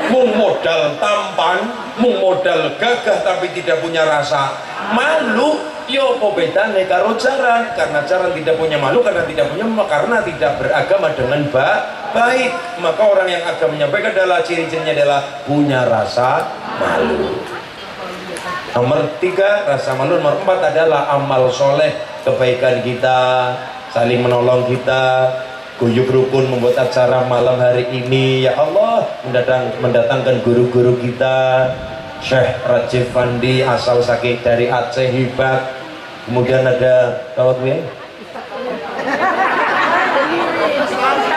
mung modal tampan, mung modal gagah tapi tidak punya rasa malu, yo apa bedane karo jaran? Karena jaran tidak punya malu karena tidak beragama dengan baik. Maka orang yang agamanya baik adalah ciri-cirinya adalah punya rasa malu. Nomor 3 rasa malu. Nomor 4 adalah amal soleh, kebaikan kita, saling menolong kita, guyub rukun membuat acara malam hari ini. Ya Allah, mendatangkan guru-guru kita, Syekh Rajif Fandi asal sakit dari Aceh, hebat. Kemudian ada kawat gue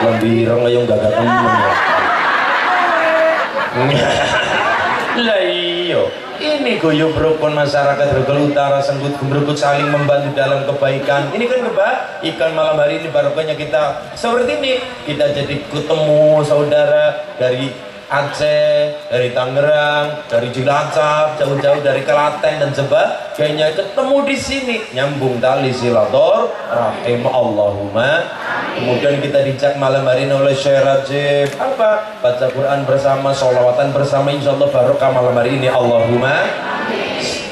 lebih rengayong gagak temen ya. Lah iyo, ini guyub rukun masyarakat Grogol Utara, Senggut Gembrukut saling membantu dalam kebaikan. Ini kan kebaikan malam hari ini, barokahnya kita seperti ini. Kita jadi ketemu saudara dari Aceh, dari Tangerang, dari Cilacap, jauh-jauh dari Klaten dan sebagainya, ketemu di sini, nyambung tali silaturahim. Allahumma. Kemudian kita dijak malam hari ini oleh Syekh Rajif apa? Baca Quran bersama, sholawatan bersama, insya Allah barokah malam hari ini. Allahumma.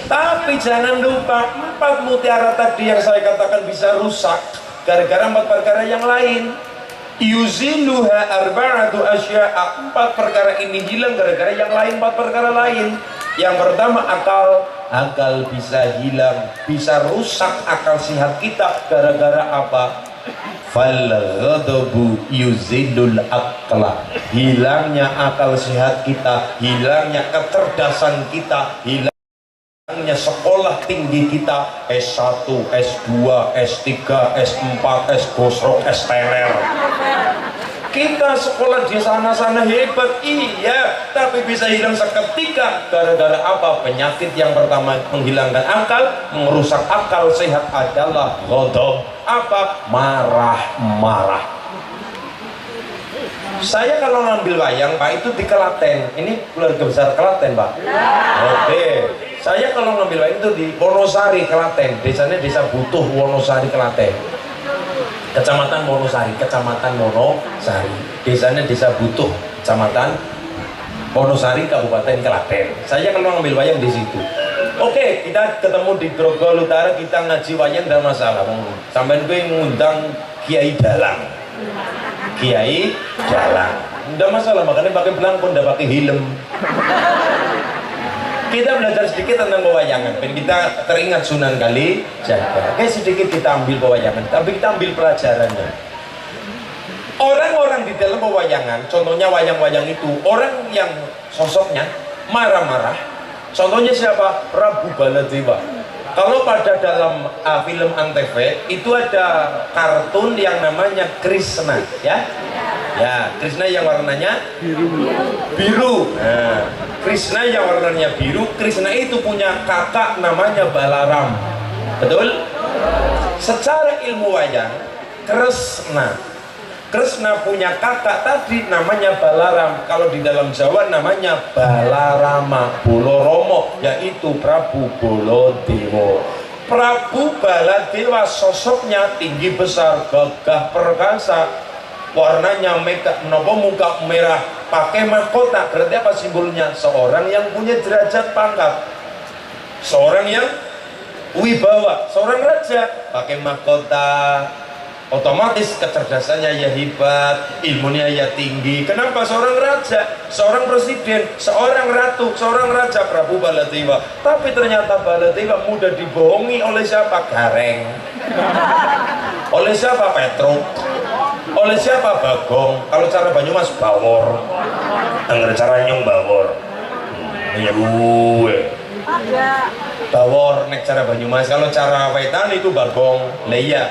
Tapi jangan lupa 4 mutiara tadi yang saya katakan bisa rusak gara-gara 4 perkara yang lain. Yuziluha arba'atu asya'a, 4 perkara ini hilang gara-gara yang lain, 4 perkara lain. Yang pertama akal bisa hilang, bisa rusak akal sehat kita gara-gara apa? Fal ghadabu yuzilul aqla, hilangnya akal sehat kita, hilangnya kecerdasan kita, hilangnya sekolah tinggi kita, S1, S2, S3, S4, S gosrok, S teler. Kita sekolah di sana-sana hebat, iya, tapi bisa hilang seketika gara-gara apa? Penyakit yang pertama menghilangkan akal, merusak akal sehat adalah ghadab. Apa? Marah-marah. Saya kalau ngambil wayang, Pak, itu di Klaten. Ini keluarga besar Klaten, Pak. Oke. Saya kalau ngambil wayang itu di Wonosari, Klaten. Desanya Desa Butuh, Wonosari, Klaten. Kecamatan Wonosari, desanya Desa Butuh, Kecamatan Wonosari, Kabupaten Klaten. Saya kalau ngambil wayang di situ. Oke, kita ketemu di Grogol Utara, kita ngaji wayang dan masalah. Sampai gue ngundang Kiai Dalang, udah masalah, makanya pakai belangkon, udah pakai helm. Kita belajar sedikit tentang pewayangan, dan kita teringat Sunan Kalijaga. Oke, sedikit kita ambil pewayangan, tapi kita ambil pelajarannya. Orang-orang di dalam pewayangan, contohnya wayang-wayang itu, orang yang sosoknya marah-marah. Contohnya siapa? Prabu Baladewa. Kalau pada dalam film Antv itu ada kartun yang namanya Krishna, ya. Ya, Krishna yang warnanya biru. Nah, Krishna yang warnanya biru, Krishna itu punya kakak namanya Balaram. Betul? Secara ilmu wayang, Krishna punya kakak tadi namanya Balaram. Kalau di dalam Jawa namanya Balarama Boloromo, yaitu Prabu Baladewa. Prabu Baladewa sosoknya tinggi besar, gagah perkasa, warnanya muka merah, pakai mahkota. Berarti apa simbolnya? Seorang yang punya derajat pangkat, seorang yang wibawa, seorang raja, pakai mahkota. Otomatis kecerdasannya ya hebat, ilmunya ya tinggi. Kenapa? Seorang raja, seorang presiden, seorang ratu, seorang raja, Prabu Baladewa. Tapi ternyata Baladewa mudah dibohongi oleh siapa? Gareng. Oleh siapa? Petruk. Oleh siapa? Bagong. Kalau cara Banyumas Bawor. Dengar cara nyong Bawor. Ya gue. Bawor nek cara Banyumas. Kalau cara Wetan itu Bagong. Lah iya.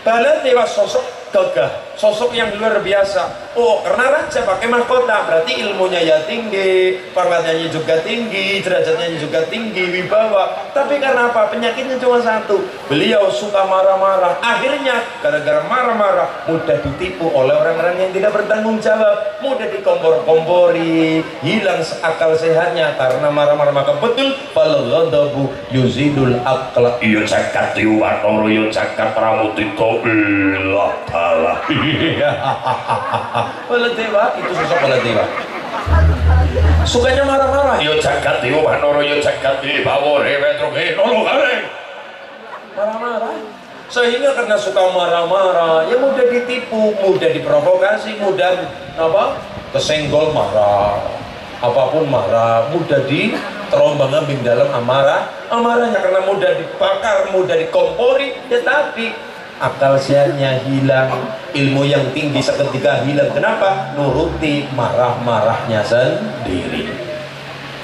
Baladewa sosok gagah, sosok yang luar biasa. Oh, karena raja pakai mahkota, berarti ilmunya ya tinggi, pangkatnya juga tinggi, derajatnya juga tinggi, wibawa. Tapi karena apa? Penyakitnya cuma satu. Beliau suka marah-marah. Akhirnya gara-gara marah-marah mudah ditipu oleh orang-orang yang tidak bertanggung jawab, mudah dikompor-kompori, hilang akal sehatnya karena marah-marah. Maka betul fal ghadabu yuzidul aqla. Iya cakat diwatoro, iya cakat ramutito ilah taala. Baladewa itu sosok Baladewa. Sukanya marah-marah. Yo jagat dewa Wanoro, yo jagat dewa rewetroge nolong gareng. Marah-marah. Sehingga karena suka marah-marah, ya mudah ditipu, mudah diprovokasi, mudah apa? Kesenggol marah. Apapun marah, mudah diterombang-ambing dalam amarahnya karena mudah dibakar, mudah dikompori, ya tapi akal sehatnya hilang, ilmu yang tinggi seketika hilang. Kenapa? Nuruti marah-marahnya sendiri.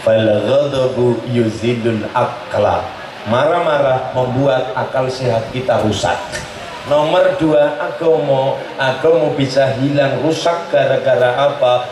Fal ghadabu yuzidul aqla. Marah-marah membuat akal sehat kita rusak. Nomor 2, agama bisa hilang rusak gara-gara apa?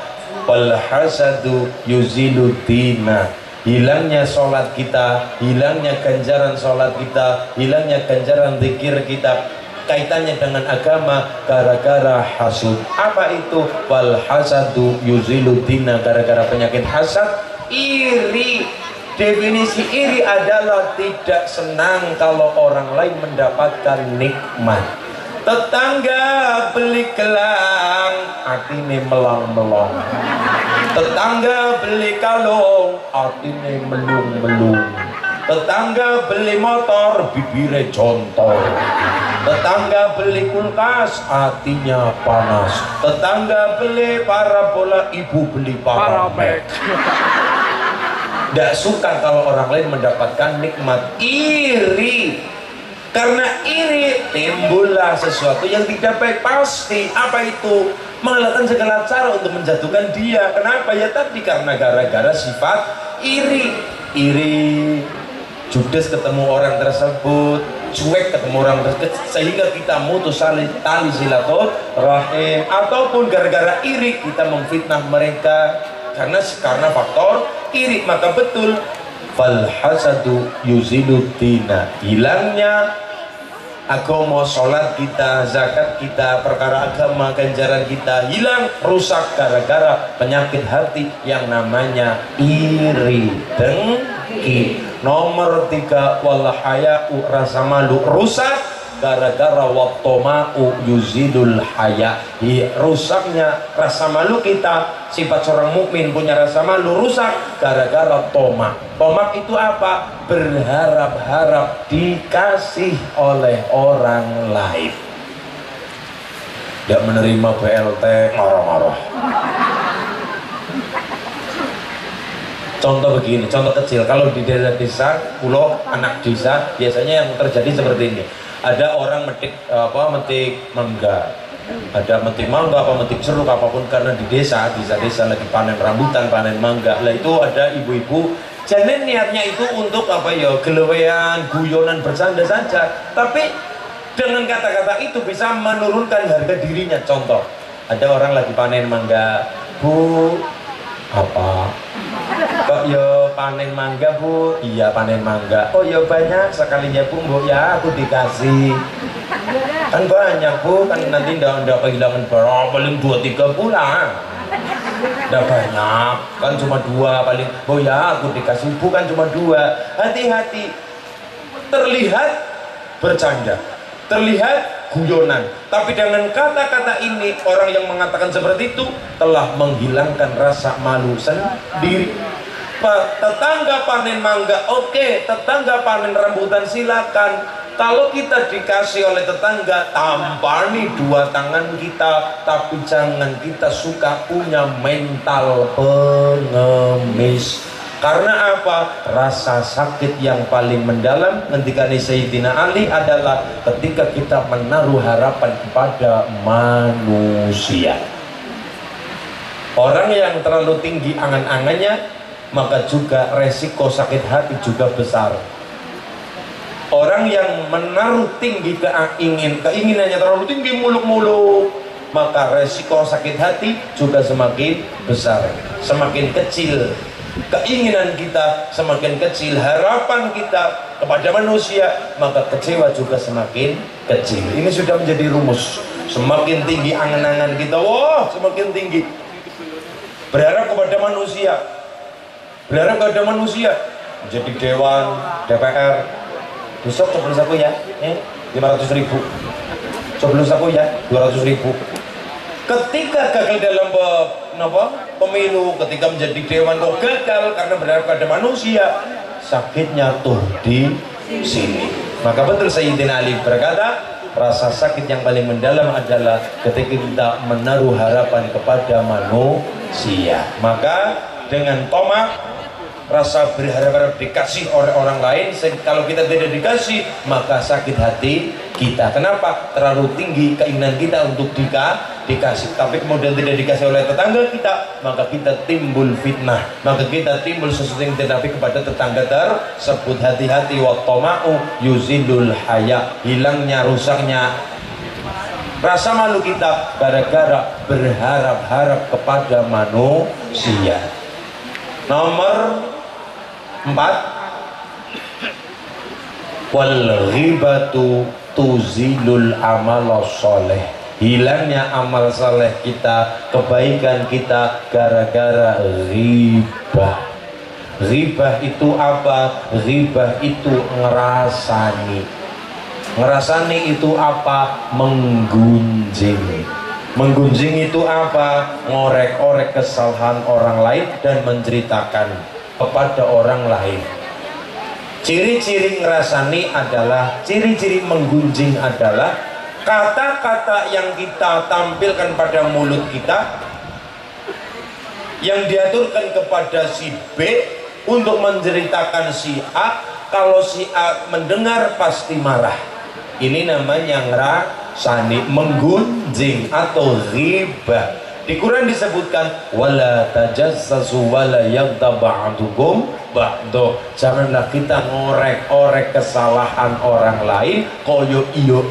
Wal hasadu yuzilu dina. Hilangnya sholat kita, hilangnya ganjaran sholat kita, hilangnya ganjaran zikir kita, kaitannya dengan agama gara-gara hasud. Apa itu? Wal hasadu yuzilu dina. Gara-gara penyakit hasad, iri. Definisi iri adalah tidak senang kalau orang lain mendapatkan nikmat. Tetangga beli gelang, atine melong-melong. Tetangga beli kalung, atine melung-melung. Tetangga beli motor, bibire jontol. Tetangga beli kulkas, hatinya panas. Tetangga beli parabola, ibu beli paramek. Tidak suka kalau orang lain mendapatkan nikmat. Iri. Karena iri timbullah sesuatu yang tidak baik pasti. Apa itu? Menggunakan segala cara untuk menjatuhkan dia. Kenapa? Ya tadi karena gara-gara sifat iri. Iri. Judes ketemu orang tersebut, cuek ketemu orang tersebut, sehingga kita mutus tali silaturahim, ataupun gara-gara iri kita memfitnah mereka karena faktor iri. Maka betul fal hasadu yuzilu dina. Hilangnya agama, sholat kita, zakat kita, perkara agama, ganjaran kita hilang, rusak gara-gara penyakit hati yang namanya iri, dengki. Nomor 3, wal haya'u, rasa malu rusak gara-gara wattoma'u yuzidul haya. Rusaknya rasa malu kita, sifat seorang mukmin punya rasa malu rusak gara-gara tomak. Tomak itu apa? Berharap-harap dikasih oleh orang lain. Tidak menerima BLT, marah-marah. Contoh begini, contoh kecil, kalau di desa-desa, pulau anak desa, biasanya yang terjadi seperti ini. Ada orang metik mangga, ada metik mangga, metik jeruk, apapun, karena di desa lagi panen rambutan, panen mangga. Lah itu ada ibu-ibu, jadi niatnya itu untuk gelewean, guyonan, bercanda saja. Tapi dengan kata-kata itu bisa menurunkan harga dirinya. Contoh, ada orang lagi panen mangga, Bu, apa? Kok yo panen mangga Bu? Iya panen mangga. Oh yo banyak sekalinya Bu, ya aku dikasih. Kan banyak Bu, kan nanti ndak kehilangan berapa, paling 2-3 bulan. Ndak banyak, kan cuma 2 paling. Oh ya aku dikasih Bu, kan cuma 2. Hati-hati. Terlihat bercanda, terlihat guyonan, tapi dengan kata-kata ini orang yang mengatakan seperti itu telah menghilangkan rasa malu sendiri. Tetangga panen mangga, oke. Tetangga panen rambutan, silakan. Kalau kita dikasih oleh tetangga, tampani 2 tangan kita, tapi jangan kita suka punya mental pengemis. Karena apa? Rasa sakit yang paling mendalam ketika Sayyidina Ali adalah ketika kita menaruh harapan kepada manusia. Orang yang terlalu tinggi angan-angannya, maka juga resiko sakit hati juga besar. Orang yang menaruh tinggi keinginannya terlalu tinggi, muluk-muluk, maka resiko sakit hati juga semakin besar, semakin kecil keinginan kita, semakin kecil harapan kita kepada manusia, maka kecewa juga semakin kecil. Ini sudah menjadi rumus. Semakin tinggi angan-angan kita, wah semakin tinggi berharap kepada manusia, jadi dewan, DPR. Besok coblos aku ya, 500.000. Coblos aku ya, 200.000. Ketika gagal dalam pemilu, ketika menjadi dewan kok gagal karena berharap pada manusia, sakitnya tuh di sini. Maka betul Sayyidina Ali berkata, rasa sakit yang paling mendalam adalah ketika kita menaruh harapan kepada manusia. Maka dengan tomak, rasa berharap dikasih oleh orang lain, kalau kita tidak dikasih maka sakit hati kita. Kenapa? Terlalu tinggi keinginan kita untuk dikasih, tapi kemudian tidak dikasih oleh tetangga kita, maka kita timbul fitnah, maka kita timbul sesuatu yang tidak baik kepada tetangga tersebut. Hati-hati, wa tama'u yuzilul haya, hilangnya, rusaknya rasa malu kita gara-gara berharap-harap kepada manusia. Nomor 4, wal ghibatu tuzilul amal soleh, hilangnya amal soleh kita, kebaikan kita gara-gara ghibah. Ghibah itu apa? Ghibah itu ngerasani itu apa? Menggunjing. Menggunjing itu apa? Ngorek-orek kesalahan orang lain dan menceritakan kepada orang lain. Ciri-ciri ngerasani adalah, ciri-ciri menggunjing adalah kata-kata yang kita tampilkan pada mulut kita yang diaturkan kepada si B untuk menceritakan si A. Kalau si A mendengar pasti marah. Ini namanya ngerasani, menggunjing atau ghibah. Di Quran disebutkan wala tajassasu wala yaghtab ba'dukum ba'do. Janganlah kita ngorek-orek kesalahan orang lain koyo iyo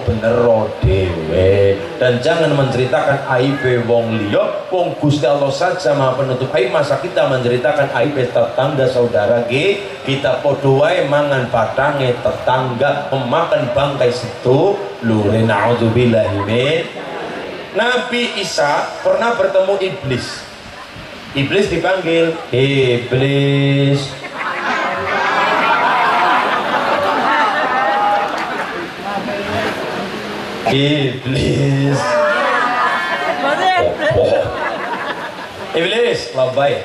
bener dhewe, dan jangan menceritakan aib wong liya. Wong Gusti Allah saja Maha penutup aib, masa kita menceritakan aib tetangga saudara kita? Podo wae mangan padange tetangga, memakan bangkai situ lure. Naudzubillahi min. Nabi Isa pernah bertemu iblis. Iblis dipanggil, iblis. Iblis. Iblis, labai.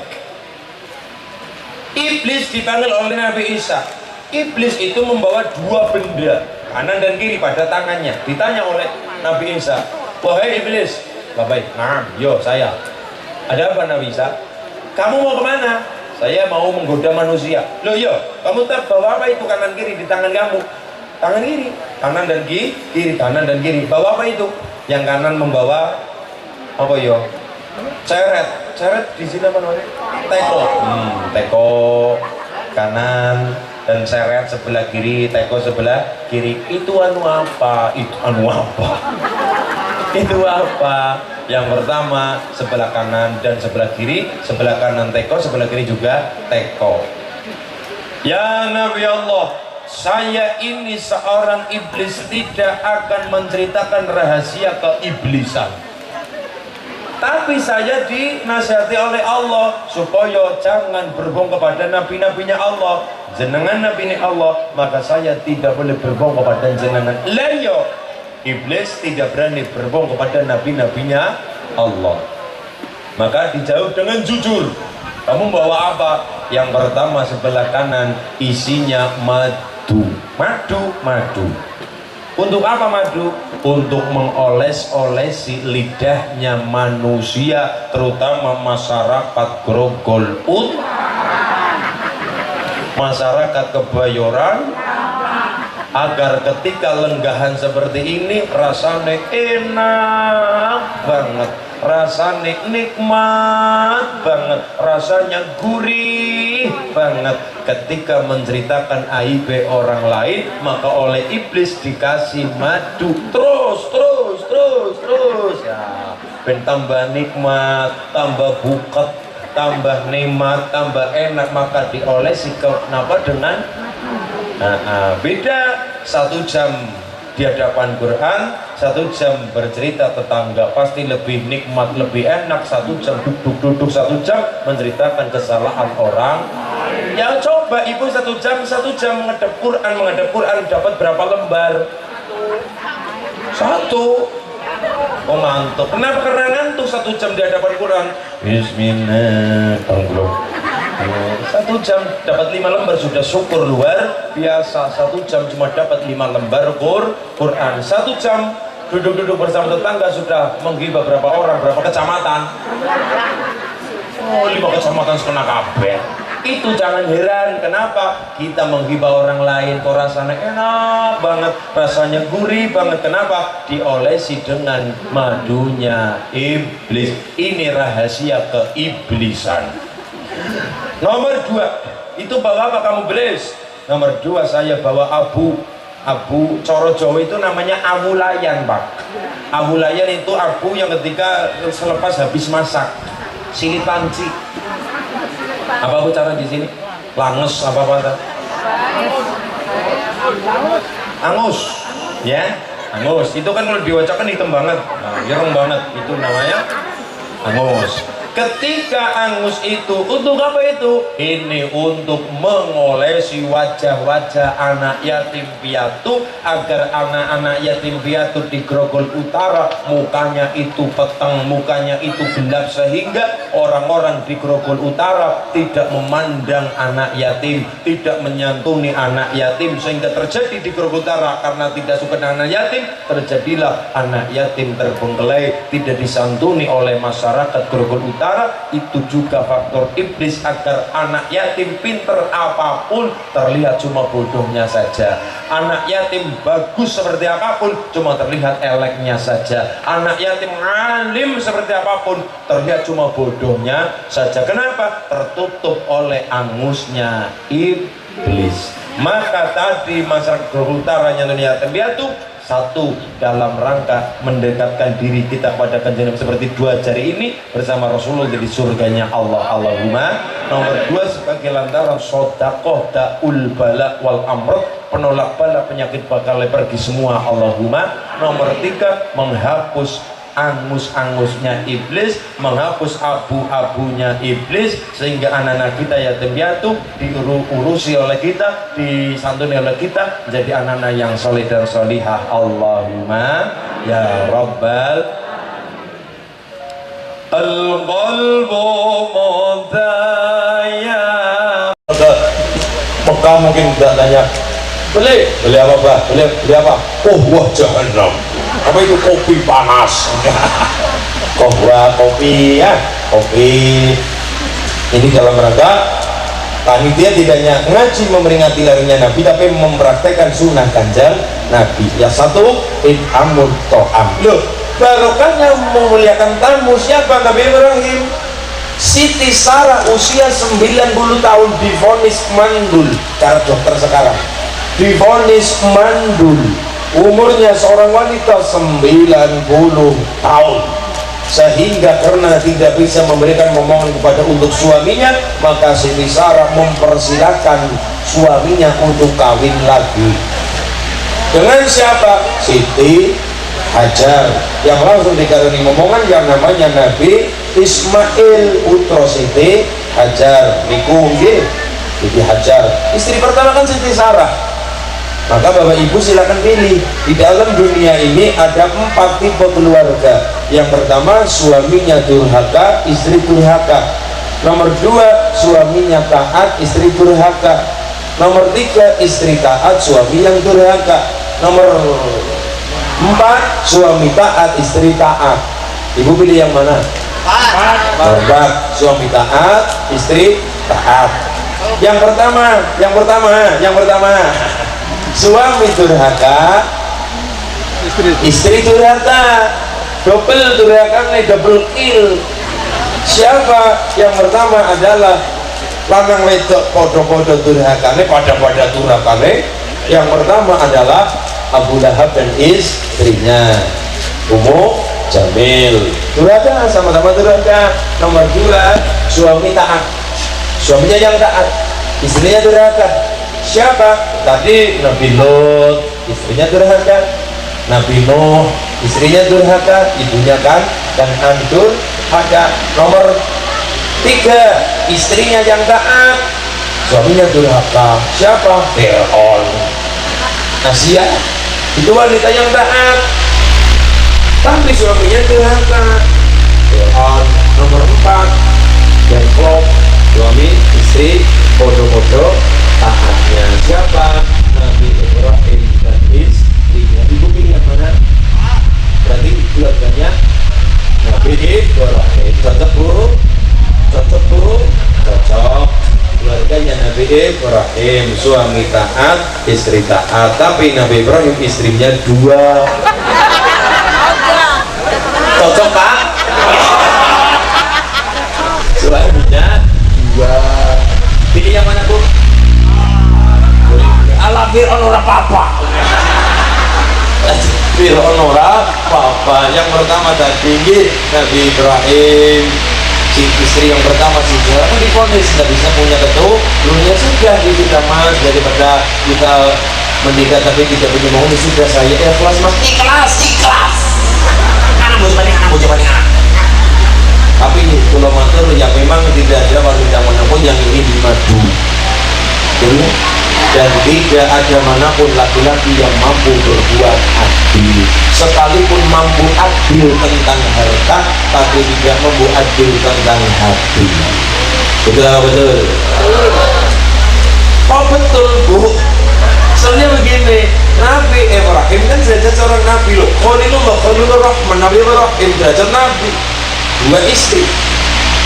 Iblis dipanggil oleh Nabi Isa. Iblis itu membawa dua benda, kanan dan kiri pada tangannya. Ditanya oleh Nabi Isa, wahai iblis, labai. Nah, yo saya. Ada apa Nabi Isa? Kamu mau kemana? Saya mau menggoda manusia. Loh yo, kamu tak bawa apa itu kanan kiri di tangan kamu? Tangan kiri, kanan dan kiri, kanan dan kiri. Bawa apa itu? Yang kanan membawa apa yo? Ceret di sini apa namanya? Teko. Teko kanan dan seret sebelah kiri, teko sebelah kiri. Itu anu apa? Itu anu apa? Itu apa? Yang pertama sebelah kanan dan sebelah kiri, sebelah kanan teko, sebelah kiri juga teko. Ya Nabi Allah, saya ini seorang iblis tidak akan menceritakan rahasia keiblisan. Tapi saya dinasihati oleh Allah supaya jangan berbohong kepada nabi-nabinya Allah. Jenengan nabi Allah, maka saya tidak boleh berbohong kepada jenengan. Layo, iblis tidak berani berbohong kepada nabi-nabinya Allah. Maka dijawab dengan jujur. Kamu bawa apa? Yang pertama sebelah kanan isinya madu. Madu. Untuk apa madu? Untuk mengoles-olesi lidahnya manusia, terutama masyarakat Grogol masyarakat Kebayoran, agar ketika lenggahan seperti ini rasanya enak banget, rasanya nikmat banget, rasanya gurih banget. Ketika menceritakan aib orang lain, maka oleh iblis dikasih madu terus ya. ben tambah nikmat, tambah buket, tambah nikmat, tambah enak, maka diolesi kenapa dengan beda 1 jam di hadapan Quran, 1 jam bercerita tetangga, pasti lebih nikmat, lebih enak. 1 jam duduk 1 jam menceritakan kesalahan orang. Ya coba ibu 1 jam menghadap Quran dapat berapa lembar? 1. Oh ngantuk. Kenapa? Karena ngantuk 1 jam di hadapan Quran. Bismillahirrahmanirrahim. 1 jam dapat 5 lembar sudah syukur luar biasa. 1 jam cuma dapat 5 lembar Quran. 1 jam duduk-duduk bersama tetangga sudah menghibah berapa orang, berapa kecamatan. Oh 5 kecamatan sekena kabeh. Itu jangan heran kenapa kita menghibah orang lain kok rasanya enak banget, rasanya gurih banget. Kenapa? Diolesi dengan madunya iblis. Ini rahasia keiblisan. Nomor 2 itu bawa apa kamu belis? Nomor 2 saya bawa abu coro Jawa itu namanya awulayan Pak. Awulayan itu abu yang ketika selepas habis masak silit panci. Apa aku cara di sini? Langes apa? Angus, ya, angus. Itu kan kalau diwacakan hitam banget, ireng banget. Itu namanya angus. Ketika angus itu untuk apa itu? Ini untuk mengolesi wajah-wajah anak yatim piatu agar anak-anak yatim piatu di Grogol Utara mukanya itu peteng, mukanya itu gelap, sehingga orang-orang di Grogol Utara tidak memandang anak yatim, tidak menyantuni anak yatim, sehingga terjadi di Grogol Utara karena tidak suka dengan anak yatim, terjadilah anak yatim terbengkelai, tidak disantuni oleh masyarakat Grogol Utara. Itu juga faktor iblis agar anak yatim pinter apapun terlihat cuma bodohnya saja. Anak yatim bagus seperti apapun cuma terlihat eleknya saja. Anak yatim alim seperti apapun terlihat cuma bodohnya saja. Kenapa? Tertutup oleh angusnya iblis. Maka tadi masyarakat Utara yang yatim piatu, 1 dalam rangka mendekatkan diri kita pada kanjeng seperti 2 jari ini bersama Rasulullah di surganya Allah, Allahumma. Nomor 2 sebagai lantaran sodakoh daul bala wal amrod, penolak bala penyakit bakal pergi semua, Allahumma. Nomor 3 menghapus angus-angusnya iblis, menghapus abu-abunya iblis, sehingga anak-anak kita yatim piatu diurusi oleh kita, disantuni oleh kita, menjadi anak-anak yang soleh dan solihah, Allahumma ya rabbal al-qalbu mudaya. Mekah mungkin tidak tanya beli apa Pak? Beli apa? Oh wah jahannam. Apa itu? Kopi panas. Kopi ya, kopi. Ini dalam rangka panitia tidak hanya ngaji memperingati lahirnya Nabi, tapi mempraktekkan sunnah kanjeng Nabi. Ya 1 it'amul to'am. Loh, barokahnya memuliakan tamu siapa? Nabi Ibrahim. Siti Sarah usia 90 tahun divonis mandul, cara dokter sekarang divonis mandul. Umurnya seorang wanita 90 tahun, sehingga karena tidak bisa memberikan momongan kepada untuk suaminya, maka Siti Sarah mempersilahkan suaminya untuk kawin lagi. Dengan siapa? Siti Hajar, yang langsung dikaruni momongan yang namanya Nabi Ismail putra Siti Hajar. Niku nggih Siti Hajar. Istri pertama kan Siti Sarah. Maka Bapak Ibu silakan pilih. Di dalam dunia ini ada 4 tipe keluarga. Yang pertama, suaminya durhaka, istri durhaka. Nomor 2, suaminya taat, istri durhaka. Nomor 3, istri taat, suami yang durhaka. Nomor 4, suami taat, istri taat. Ibu pilih yang mana? Nomor 4, suami taat, istri taat. Yang pertama suami durhaka, istri durhaka, double durhaka, double kill. Siapa? Yang pertama adalah lanang wedok podo-podo durhakane, pada-pada durhakane. Yang pertama adalah Abu Lahab dan istrinya Ummu jamil. Durhaka, sama-sama durhaka. Nomor 2, suami taat. Suaminya yang taat, istrinya durhaka. Siapa? Tadi Nabi Lot, istrinya durhaka. Nabi Nuh, istrinya durhaka, ibunya kan durhaka. Nomor 3, istrinya yang taat, suaminya durhaka. Siapa? Fir'aun. Asia, itu wanita yang taat, tapi suaminya durhaka. Fir'aun. Nomor 4, deadlock, suami istri bodoh-bodoh taatnya. Siapa? Nabi Ibrahim dan istrinya. Ibu pilih yang mana? Berarti keluarganya Nabi Ibrahim. Cocok bu? Cocok bu? Cocok. Keluarganya Nabi Ibrahim, suami taat, istri taat. Tapi Nabi Ibrahim istrinya 2. Cocok pak? Suaminya 2. Pilih yang mana bu? Ala Fir'aun ora apa-apa. Fir'aun ora apa-apa. Yang pertama tadi Nabi Ibrahim, si istri yang pertama si Zara kan diponis nggak bisa punya keturunan. Sudah kita mas, daripada kita menikah tapi tidak punya penghuni, sudah saya ikhlas mas. Ikhlas anak bos balik tapi kalau matur ya memang tidak ada wanita manapun yang ingin dimadu. Dan tidak ada manapun laki-laki yang mampu berbuat adil, sekalipun mampu adil tentang harta tapi tidak mampu adil tentang hati. Betul apa betul? Oh betul bu. Soalnya begini, Nabi Ibrahim kan derajat seorang nabi loh. Khalilur Rahman, Nabi Ibrahim derajat nabi. 2 istri.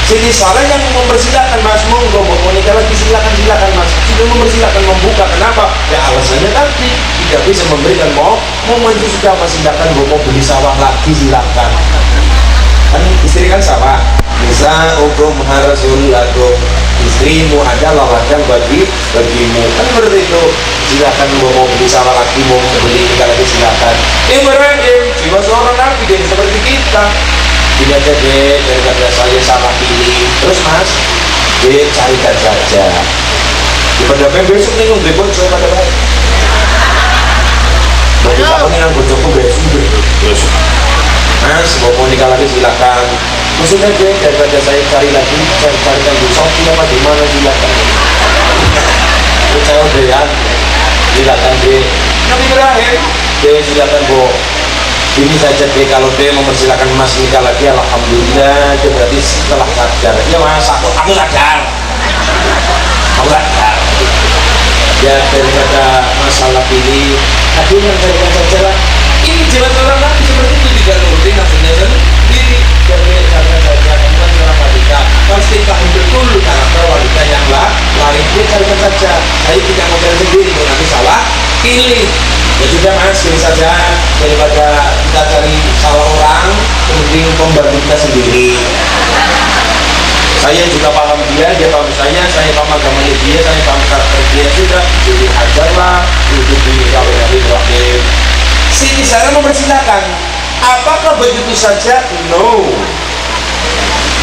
Siti Sarah yang mempersilahkan mas, monggo mau nikah lagi silakan mas. Sudah mempersilahkan membuka. Kenapa? Ya alasannya tadi tidak bisa memberikan momen itu sudah mas, silakan mau beli sawah lagi silakan. Kan istri kan sawah. Bisa hukum harasul lakum, istrimu adalah ladang bagimu. Kan seperti itu. Silakan mau beli sawah lagi, mau beli nikah lagi silakan. Ibrahim jiwa seorang nabi dan seperti kita. Tidak ada deh, daripada saya salah pilih. Terus mas, carikan saja. Daripada besok nih ngombe bojo pada baik. Bagi aku nih bojoku besok. Mas, mau nikah lagi silakan. Maksudnya deh, daripada saya cari lagi, saya carikan di Shopee apa di mana silakan. Saya udah ya, silakan deh. Nabi Ibrahim, deh silakan bu. Ini saja deh, kalau dia mempersilakan mas nikah lagi, alhamdulillah. Dia berarti setelah sadar. Ya mas, aku sadar. Ya daripada masalah pilih, aduh yang carikan saja lah. Ini jiwa seorang nabi seperti itu, tidak nurutin nafsunya sendiri. Jadi carikan saja, kamu kan seorang wanita, pasti paham betul karakter wanita yang lain. Dia carikan saja. Saya tidak mau cari sendiri, nanti salah pilih. Ya sudah mas, pilih saja, daripada kita cari salah orang, mending pembantu kita sendiri. Saya juga paham dia paham saya paham agamanya dia, saya paham karakter dia. Sudah, jadi ajarlah untuk kalau Nabi Ibrahim. Siti Sarah mempersilahkan. Apakah begitu saja? No.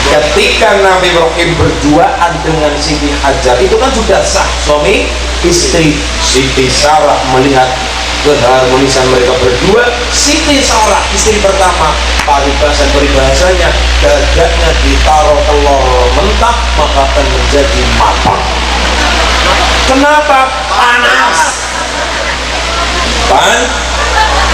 Ketika Nabi Ibrahim berduaan dengan Siti Hajar, itu kan sudah sah suami istri. Siti Sarah melihat keharmonisan mereka berdua. Siti Sarah istri pertama, peribahasanya dadanya ditaruh telur mentah maka akan menjadi matang. Kenapa? Panas.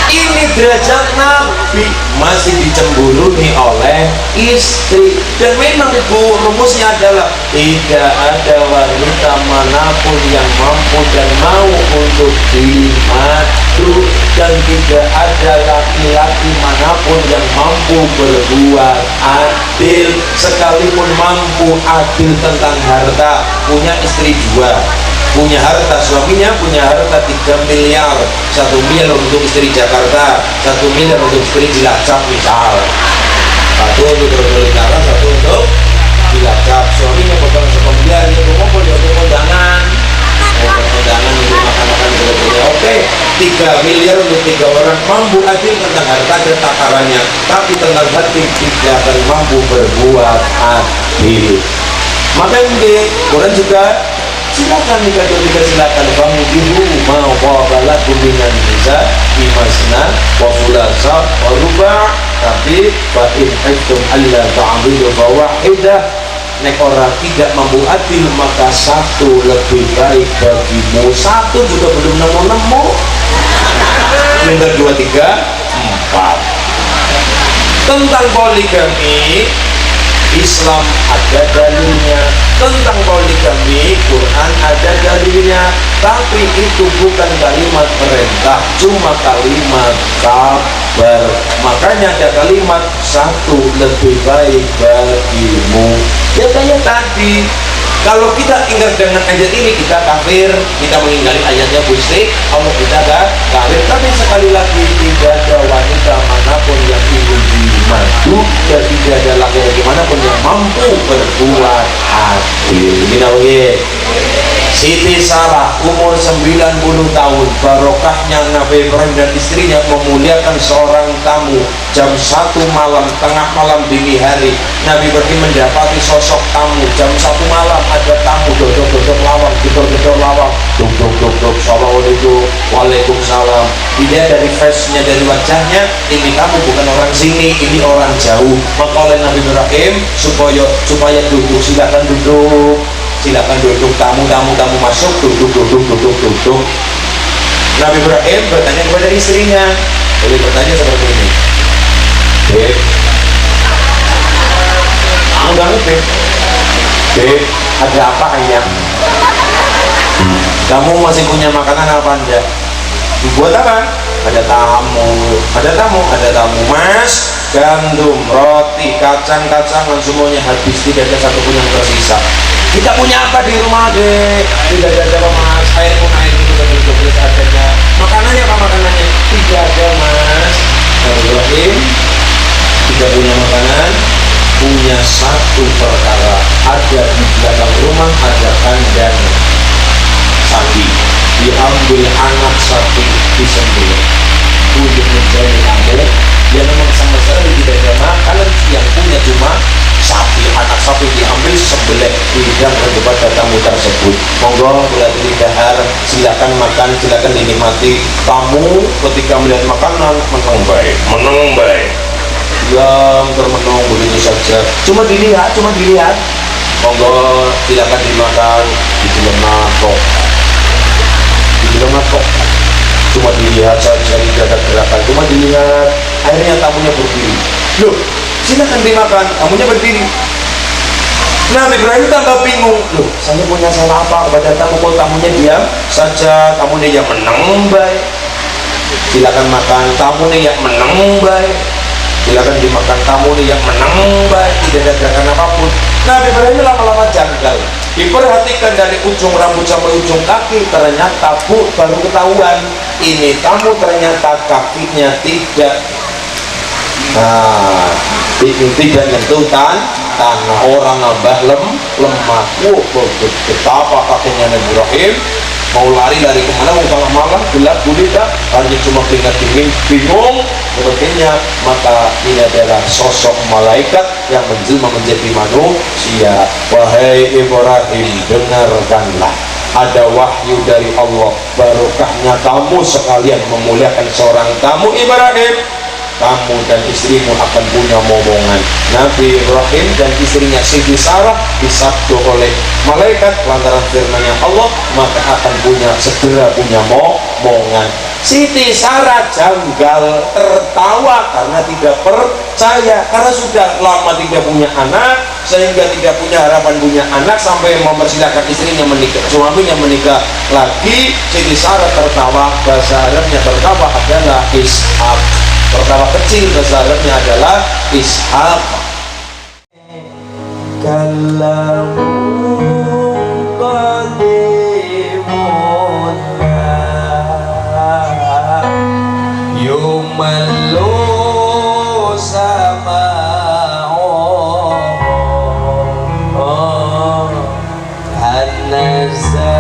Ini derajat Nabi masih dicemburuni oleh istri. Dan memang itu rumusnya adalah tidak ada wanita manapun yang mampu dan mau untuk dimadu, dan tidak ada laki-laki manapun yang mampu berbuat adil, sekalipun mampu adil tentang harta. Punya istri 2, punya harta, suaminya punya harta 3 miliar, 1 miliar untuk istri Jakarta, 1 miliar untuk istri Cilacap misal, 1 untuk Bojonegoro, 1 untuk Cilacap. Suaminya pegang 1 miliar, dia mau untuk kondangan untuk makan-makan sebagainya. Oke, 3 miliar untuk 3 orang, mampu adil tentang harta dan takarannya, tapi tentang hati tidak akan mampu berbuat adil. Maka ini Quran juga silakan nikah juga, silakan bangun ibu mau balat kumbingan bisa imasna wa fulasa wa ruba, tapi fa in aitum alla ta'budu fa wahidah, nek orang tidak mampu adil maka satu lebih baik bagimu. Satu juga belum nemu-nemu, tinggal 2, 3, 4. Tentang poligami Islam ada dalilnya, tentang poligami Quran ada dalilnya, tapi itu bukan kalimat perintah, cuma kalimat kabar. Makanya ada kalimat satu lebih baik bagimu. Ya kayak tadi, kalau kita ingkar dengan ayat ini kita kafir, kita mengingkari ayatnya musyrik, Allah kita kafir. Tapi sekali lagi tidak ada wanita manapun yang ingin dimadu, dan tidak ada laki-laki manapun yang mampu berbuat adil. Siti Sarah umur 90 tahun, barokahnya Nabi Ibrahim dan istrinya memuliakan seorang tamu. Jam 1 malam, tengah malam, dini hari, Nabi Ibrahim mendapati sosok tamu. Jam 1 malam ada tamu, dodok-dodok lawang, dodok-dodok lawang, dodok-dodok, assalamualaikum, waalaikumsalam. Dia dari face-nya, dari wajahnya, ini tamu bukan orang sini, ini orang jauh. Maka oleh Nabi Ibrahim supaya duduk, silakan duduk, silakan duduk, tamu masuk, duduk. Nabi Ibrahim bertanya kepada istrinya, boleh bertanya seperti ini, Beb, enggak Beb, Beb, ada apa ayam? Kamu masih punya makanan apa enggak? Buat apa? Ada tamu, Mas, gandum, roti, kacang-kacangan semuanya habis, tidak ada satupun yang tersisa. Kita punya apa di rumah, Dek? Tidak ada apa, Mas. Air pun air itu betul-betul adanya. Makanannya apa makanannya? Tidak ada, Mas. Ibrahim tidak punya makanan, punya satu perkara. Ada di belakang rumah, ada kandang sapi. Diambil anak sapi, disembelih untuk menjadi anak. Dia memang sama sekali tidak ada makanan, yang punya cuma sapi. Anak sapi diambil, sembelih, dihidangkan kepada tamu tersebut. Monggo bila dahar, silakan makan, silakan dinikmati. Tamu ketika melihat makanan menang baik. Diam termenung begitu saja. Cuma dilihat. Monggo silakan dimakan, dijelema kok. Cuma dilihat saja, tidak ada gerakan, cuma dilihat. Akhirnya tamunya berdiri. Loh, silakan dimakan, tamunya berdiri. Nabi Ibrahim tambah bingung. Loh, saya punya salah apa kepada tamu, kok tamunya diam saja? Tamunya yang menang baik, silakan makan. Tamunya yang menang baik, silakan dimakan. Tamunya yang menang baik, tidak ada gerakan apapun. Nabi Ibrahim lama-lama janggal. Diperhatikan dari ujung rambut sampai ujung kaki, ternyata baru ketahuan ini tamu ternyata kakinya tidak nyentuh tanah. Orang nambah lemah. Betapa kakinya Nabi Ibrahim. Mau lari kemana? Mau tengah malam gelap gulita, hanya cuma keringat dingin, bingung sepertinya. Maka ini adalah sosok malaikat yang menjelma menjadi manusia. Wahai Ibrahim, dengarkanlah, ada wahyu dari Allah, barokahnya kamu sekalian memuliakan seorang tamu Ibrahim, kamu dan istrimu akan punya momongan. Nabi Ibrahim dan istrinya Siti Sarah disabda oleh malaikat lantaran firman-Nya Allah, maka akan segera punya momongan. Siti Sarah janggal, tertawa karena tidak percaya, karena sudah lama tidak punya anak, sehingga tidak punya harapan punya anak, sampai mempersilahkan istrinya menikah, suaminya menikah lagi. Siti Sarah tertawa, bahasa Arabnya tertawa adalah ishaq. Pertama kecil bahasa Arabnya adalah ishaq. Kalamu qadimun yumallu sama'u an-nazah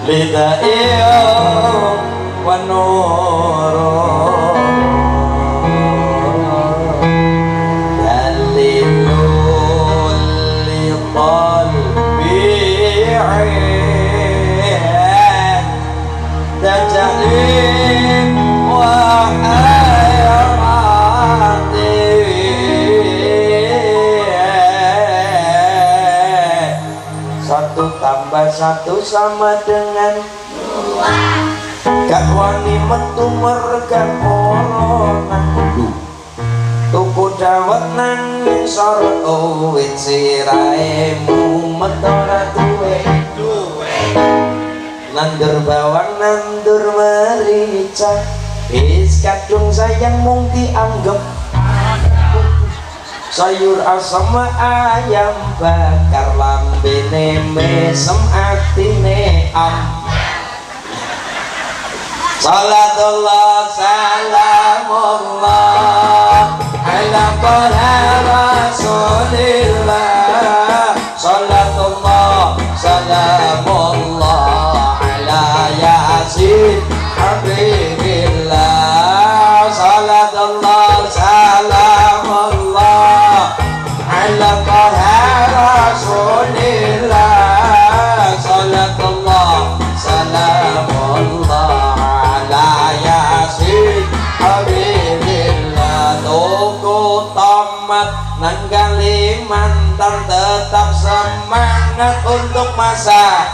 lidaiyo wa nuru dalilul li qalbi tajali wa hayati satu tambah satu sama dengan dua gak wani metu mergan corona tuku dawet nang sor wit siraemu metora duwe nandur bawang nandur merica is kadung sayang mung dianggep sayur asam ayam bakar lambene mesem atine am salatullah salamullah ala qala rasulillah salatullah salamullah ala yasin habibillah salatullah salamullah ala qala rasulillah salatullah salamullah ala yasin habibillah toko tamat nang Kalimantan tetap semangat untuk masa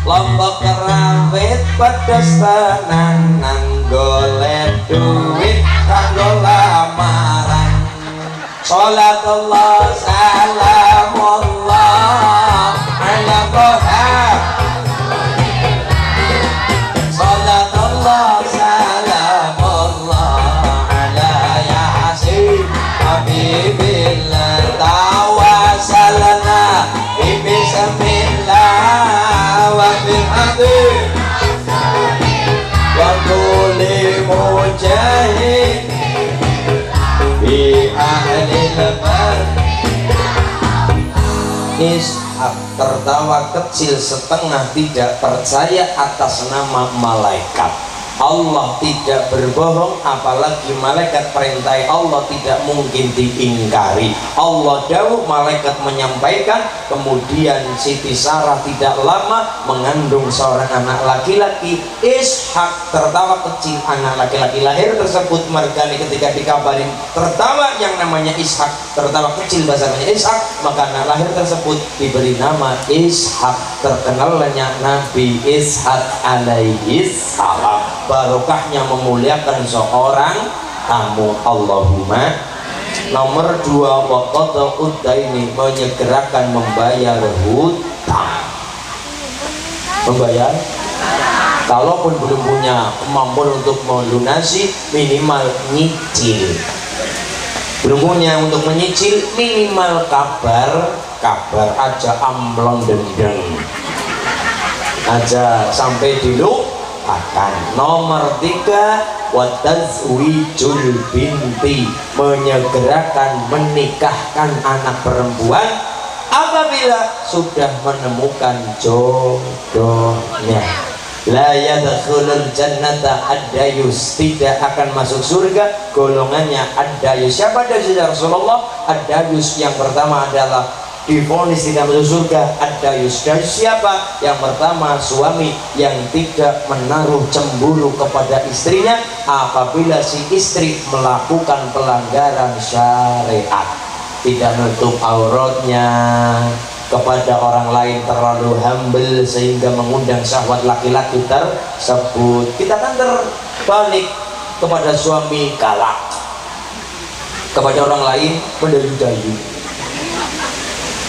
Lombok kerawit pedes tenanan golek duit kanggo lamaran sholatullah salamullah ala Tuhan sholatullah salamullah ala yasin habibillah tawasalna bismillah wa bihamdi wa kulli mujahid bi ahli lebar Ishak tertawa kecil setengah tidak percaya atas nama malaikat Allah tidak berbohong, apalagi malaikat perintah Allah tidak mungkin diingkari. Allah dawuh, malaikat menyampaikan, kemudian Siti Sarah tidak lama mengandung seorang anak laki-laki. Ishak tertawa kecil, anak laki-laki lahir tersebut mergani ketika dikabarin tertawa yang namanya Ishak, tertawa kecil bahasanya Ishak, maka anak lahir tersebut diberi nama Ishak. Terkenalnya Nabi Ishak alaihi salam, barokahnya memuliakan seorang tamu. Allahumma. Nomor 2, waqadha uddaini, menyegerakan membayar hutang. Membayar, kalaupun belum punya kemampuan untuk melunasi, minimal nyicil. Belum punya untuk menyicil, minimal kabar aja, amblong dendeng aja sampai dilupakan. Nomor 3, watazwijul binti, menyegerakan menikahkan anak perempuan apabila sudah menemukan jodohnya. La yadkhulul jannata ad-dayus, tidak akan masuk surga golongannya ad-dayus. Siapa dayus ya Rasulullah? Ad-dayus yang pertama adalah divonis tidak masuk surga, ad-dayus. Dayus siapa? Yang pertama suami yang tidak menaruh cemburu kepada istrinya apabila si istri melakukan pelanggaran syariat, tidak nutup auratnya kepada orang lain, terlalu humble sehingga mengundang syahwat laki-laki tersebut. Kita kan terbalik kepada suami galak, kepada orang lain mendayu-dayu.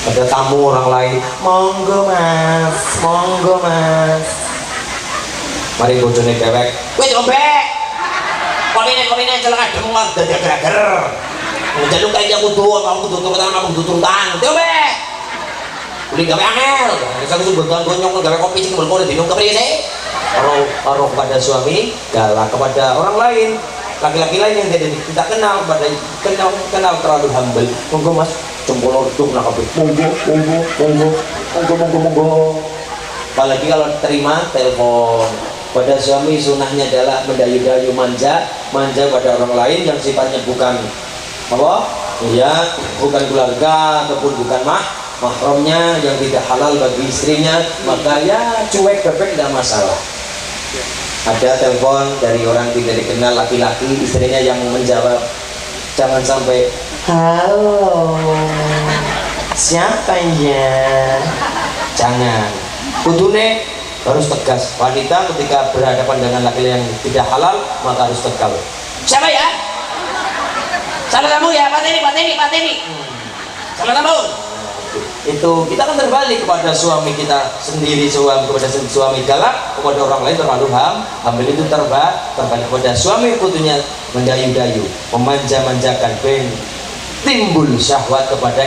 Ada tamu orang lain, monggo mas, monggo mas. Mari bojone dewek, kowe combek. Komine celaka demot dadi ager-ager. Njaluk kaya kudu, aku kudu turutan, aku kudu turutan. Combek. Uli gawe angel, bisa aku bergonyong gawe kopi sing mbok dinung kepriye sih? Karo kepada suami, galak kepada orang lain, laki-laki lain yang tidak kenal, pada kenal terlalu humble. Monggo mas, jempol ortuk nak kopi. Monggo. apalagi kalau terima telepon. Pada suami sunnahnya adalah mendayu-dayu, manja pada orang lain yang sifatnya bukan apa? Ya, bukan keluarga ataupun bukan mahramnya, yang tidak halal bagi istrinya, maka ya cuek bebek tidak masalah. Ada telepon dari orang tidak dikenal, laki-laki, istrinya yang menjawab, jangan sampai halo siapa ya, jangan. Kudune harus tegas. Wanita ketika berhadapan dengan laki-laki yang tidak halal maka harus tegas. Siapa ya? Salah kamu ya, Pak Teni. Salah kamu. Itu kita kan terbalik kepada suami kita sendiri, kepada suami galak, kepada orang lain terlalu hamil itu terbalik kepada suami putunya mendayu-dayu, memanja-manjakan, timbul syahwat kepada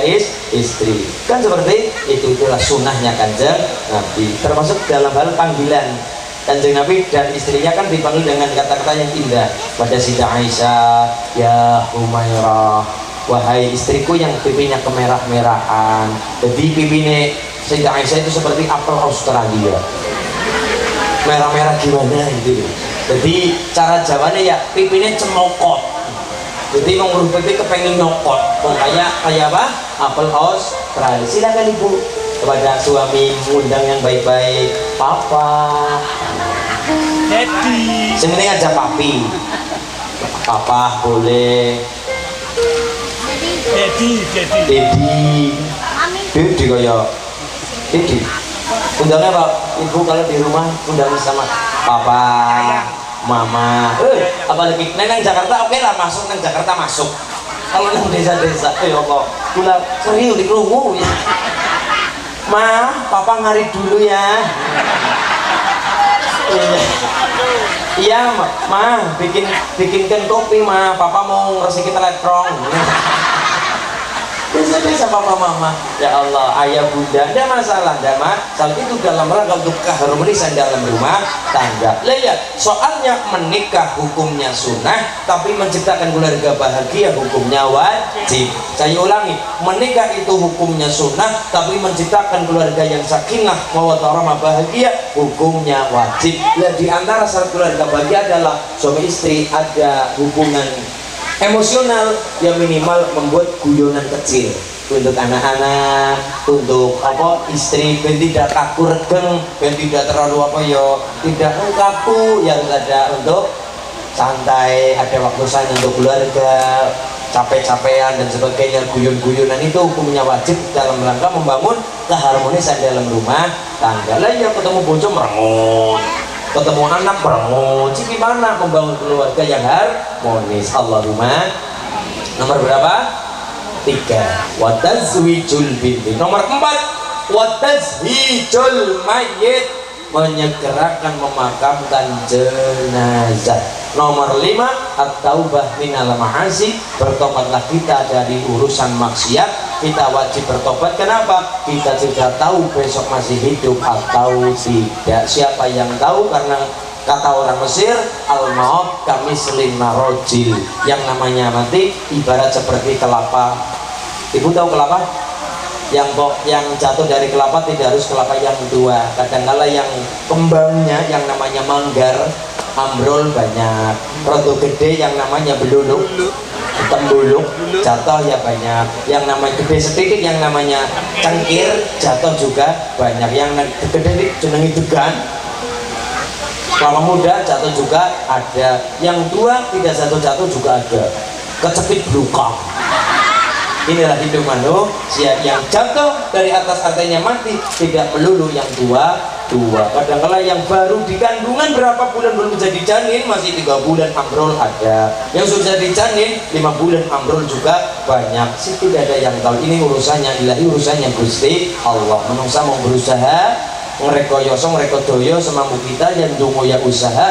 istri. Kan seperti itulah sunnahnya Kanjeng Nabi, termasuk dalam hal panggilan. Kanjeng Nabi dan istrinya kan dipanggil dengan kata-kata yang indah. Pada Sayyidah Aisyah, ya Humairah, wahai istriku yang pipinya kemerah-merahan. Jadi pipinya Sayyidah Aisyah itu seperti apel Australia, merah-merah gimana gitu. Jadi cara Jawanya ya pipinya cemokot. Jadi mengurus pipi kepengen nyokot, kayak apa? Apel Australia. Silakan ibu kepada suami mengundang yang baik-baik. Papa, Daddy. Sebenarnya aja papi. Papa boleh. Daddy kayak Daddy. Undangnya Pak, ibu kalau di rumah undangnya sama Papa, Mama. Apalagi neng Jakarta oke lah, masuk neng Jakarta masuk. Kalau neng desa-desa, ya Allah, gula serius dikelungu ya. Ma, Papa ngarit dulu ya. Iya, Ma, bikinkan kopi, Ma. Papa mau ngeresiki teletrong. Desa-desa papa mama, ya Allah, ayah bunda, tidak masalah, saat itu dalam rangka untuk keharmonisan dalam rumah tangga. Lihat, soalnya menikah hukumnya sunnah, tapi menciptakan keluarga bahagia hukumnya wajib. Saya ulangi, menikah itu hukumnya sunnah, tapi menciptakan keluarga yang sakinah, mawaddah warahmah, bahagia hukumnya wajib. Lihat, di antara syarat keluarga bahagia adalah suami istri ada hubungan emosional yang minimal, membuat guyonan kecil untuk anak-anak, untuk apa istri, ben tidak kaku regeng, ben tidak terlalu apa ya, tidak kaku, yang ada untuk santai, ada waktu saya untuk keluarga, capek-capean dan sebagainya, guyon-guyonan itu hukumnya wajib dalam rangka membangun keharmonisan dalam rumah tangga. Lah ya ketemu bocah merengut, ketemu anak merengut, gimana membangun keluarga yang harmonis. Allahumma. Nomor berapa? 3. Watazwijul binti. Nomor 4. Watazwijul mayyit, menyegerakan memakamkan jenazah. Nomor 5. At-taubah minal ma'asi, bertobatlah kita dari urusan maksiat. Kita wajib bertobat. Kenapa? Kita tidak tahu besok masih hidup atau tidak. Siapa yang tahu? Karena kata orang Mesir, al-maut kamislin marojil, yang namanya mati ibarat seperti kelapa. Ibu tahu kelapa? Yang jatuh dari kelapa tidak harus kelapa yang tua. Kadang-kala yang kembangnya yang namanya manggar, ambrol banyak. Rodo gede yang namanya beluluk, tembuluk, jatuh ya banyak. Yang namanya gede sedikit yang namanya cengkir, jatuh juga banyak. Yang gede jenengi degan, kelapa muda jatuh juga ada. Yang tua tidak jatuh juga ada. Kecepit belukang. Inilah hidup manusia, yang jatuh dari atas artinya mati, tidak melulu yang tua. Kadang-kala yang baru di kandungan berapa bulan belum jadi janin, masih 3 bulan ambrol ada. Yang sudah dijanin 5 bulan ambrol juga banyak. Sih tidak ada yang tahu. Ini urusannya ilahi, urusannya Gusti Allah. Menungsa mau berusaha ngerekoyoso ngerekodoyo semampu kita, yang dongo ya usaha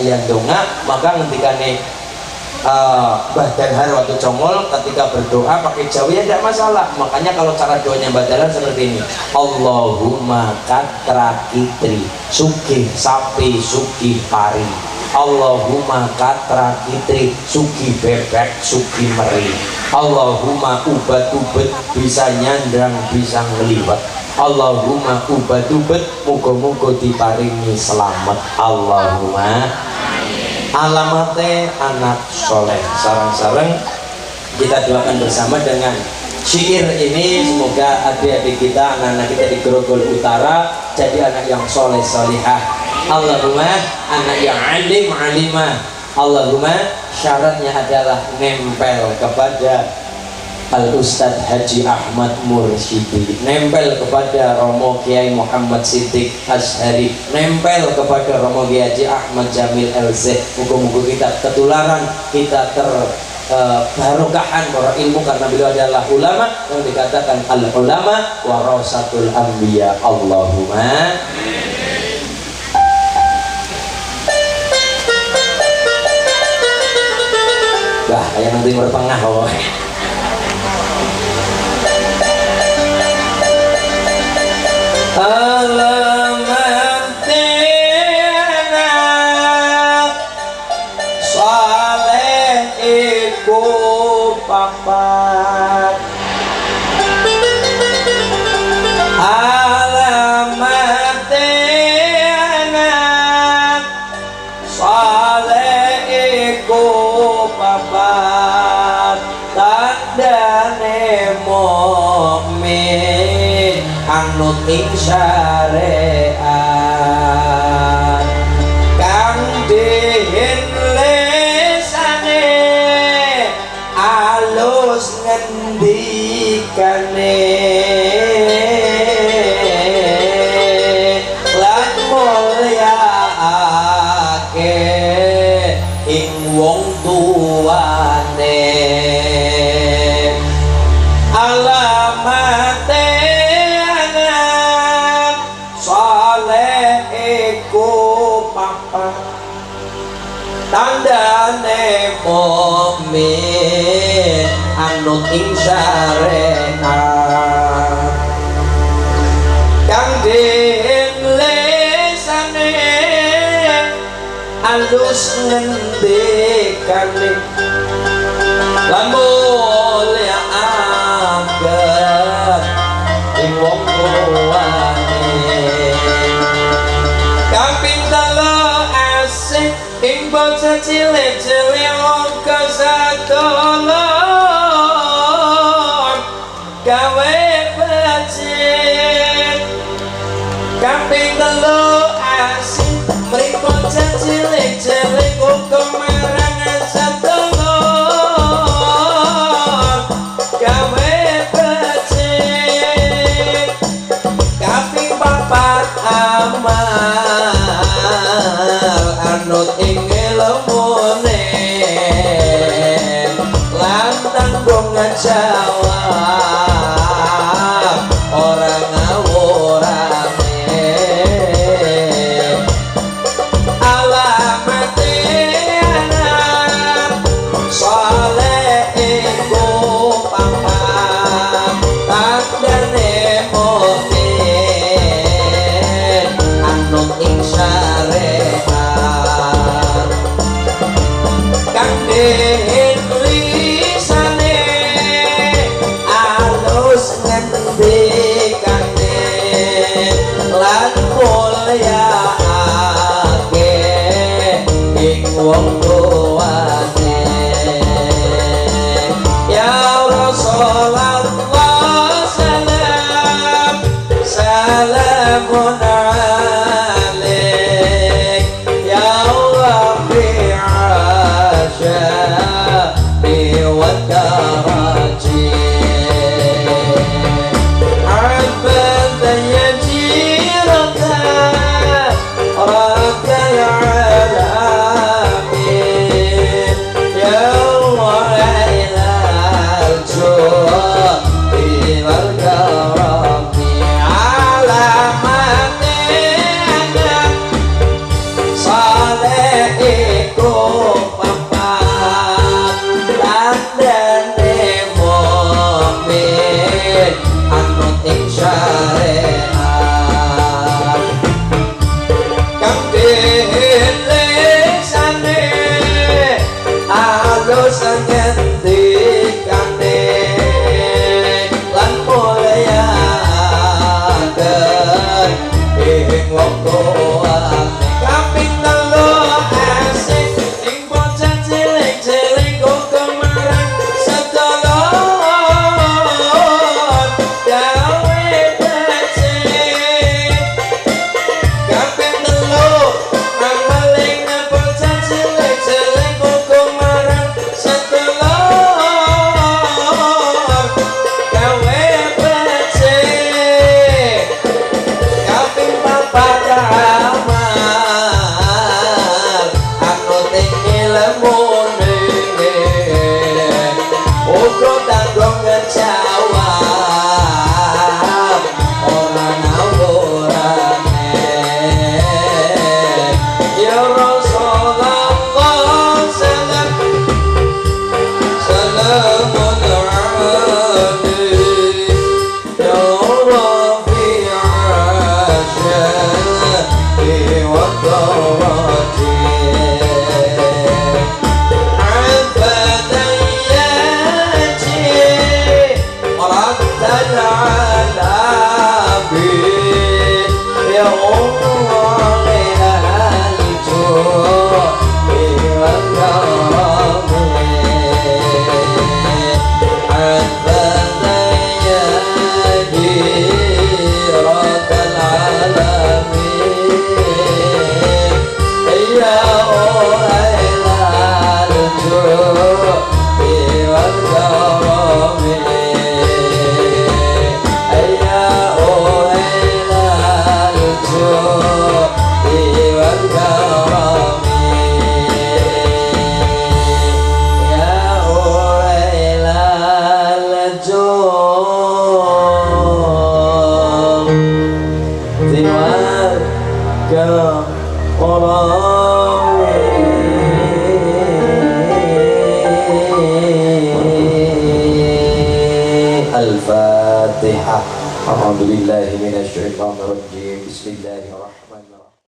yang donga, maka ngentikane Mbah Danhar waktu congol ketika berdoa pakai Jawa ya tidak masalah. Makanya kalau cara doanya Mbah Danhar seperti ini, Allahumma katra kitri sugih sapi sugih pari, Allahumma katra kitri sugih bebek sugih meri, Allahumma ubat-ubat bisa nyandang bisa ngeliwat, Allahumma ubat-ubat muga-muga diparingi selamat. Allahumma. Alamate anak soleh. Sarang-sarang kita doakan bersama dengan syair ini, semoga adik-adik kita, anak-anak kita di Grogol Utara jadi anak yang soleh solihah. Allahumma anak yang alim alimah. Allahumma syaratnya adalah nempel kepada Al-Ustadz Haji Ahmad Mursyidi, nempel kepada Romo Kiai Muhammad Siddiq Ashari, nempel kepada Romo Kiai Haji Ahmad Jamil LZ. Muka-muka kita ketularan, kita barokahan para ilmu, karena beliau adalah ulama yang dikatakan al-ulama warasatul anbiya. Allahumma. Bah, kayak nanti berpengah oh. Alamantina saleh iku papat. Alamantina saleh iku papat. Tandane mukmin anut ing syariat kang dihin lesane alus ngendikane lan mulyaake ing wong tuane. Alamate anak saleh iku papat. Tandane mukmin anut ing syariat kang lesane alus ngendikane lan mulyaaken ing wong tuane. Kaping telu asih ing bocah cilik-cilik angka sadolon gawe becik. Kaping telu asih mring bocah cilik-cilik hukum marang sadolon gawe becik. Kaping papat amal anut ing ilmune lan tanggung jawab ora ngawurane. Alamate anak saleh iku papat. Tandane mukmin anut ing syariat kang dihin lisane alus ngendikane lan mulyaake ing wong tuane. Ya Rasulullah salam salamun alaik ya Rafi'a syafi wa daraji abada yajiraka Ya Allah,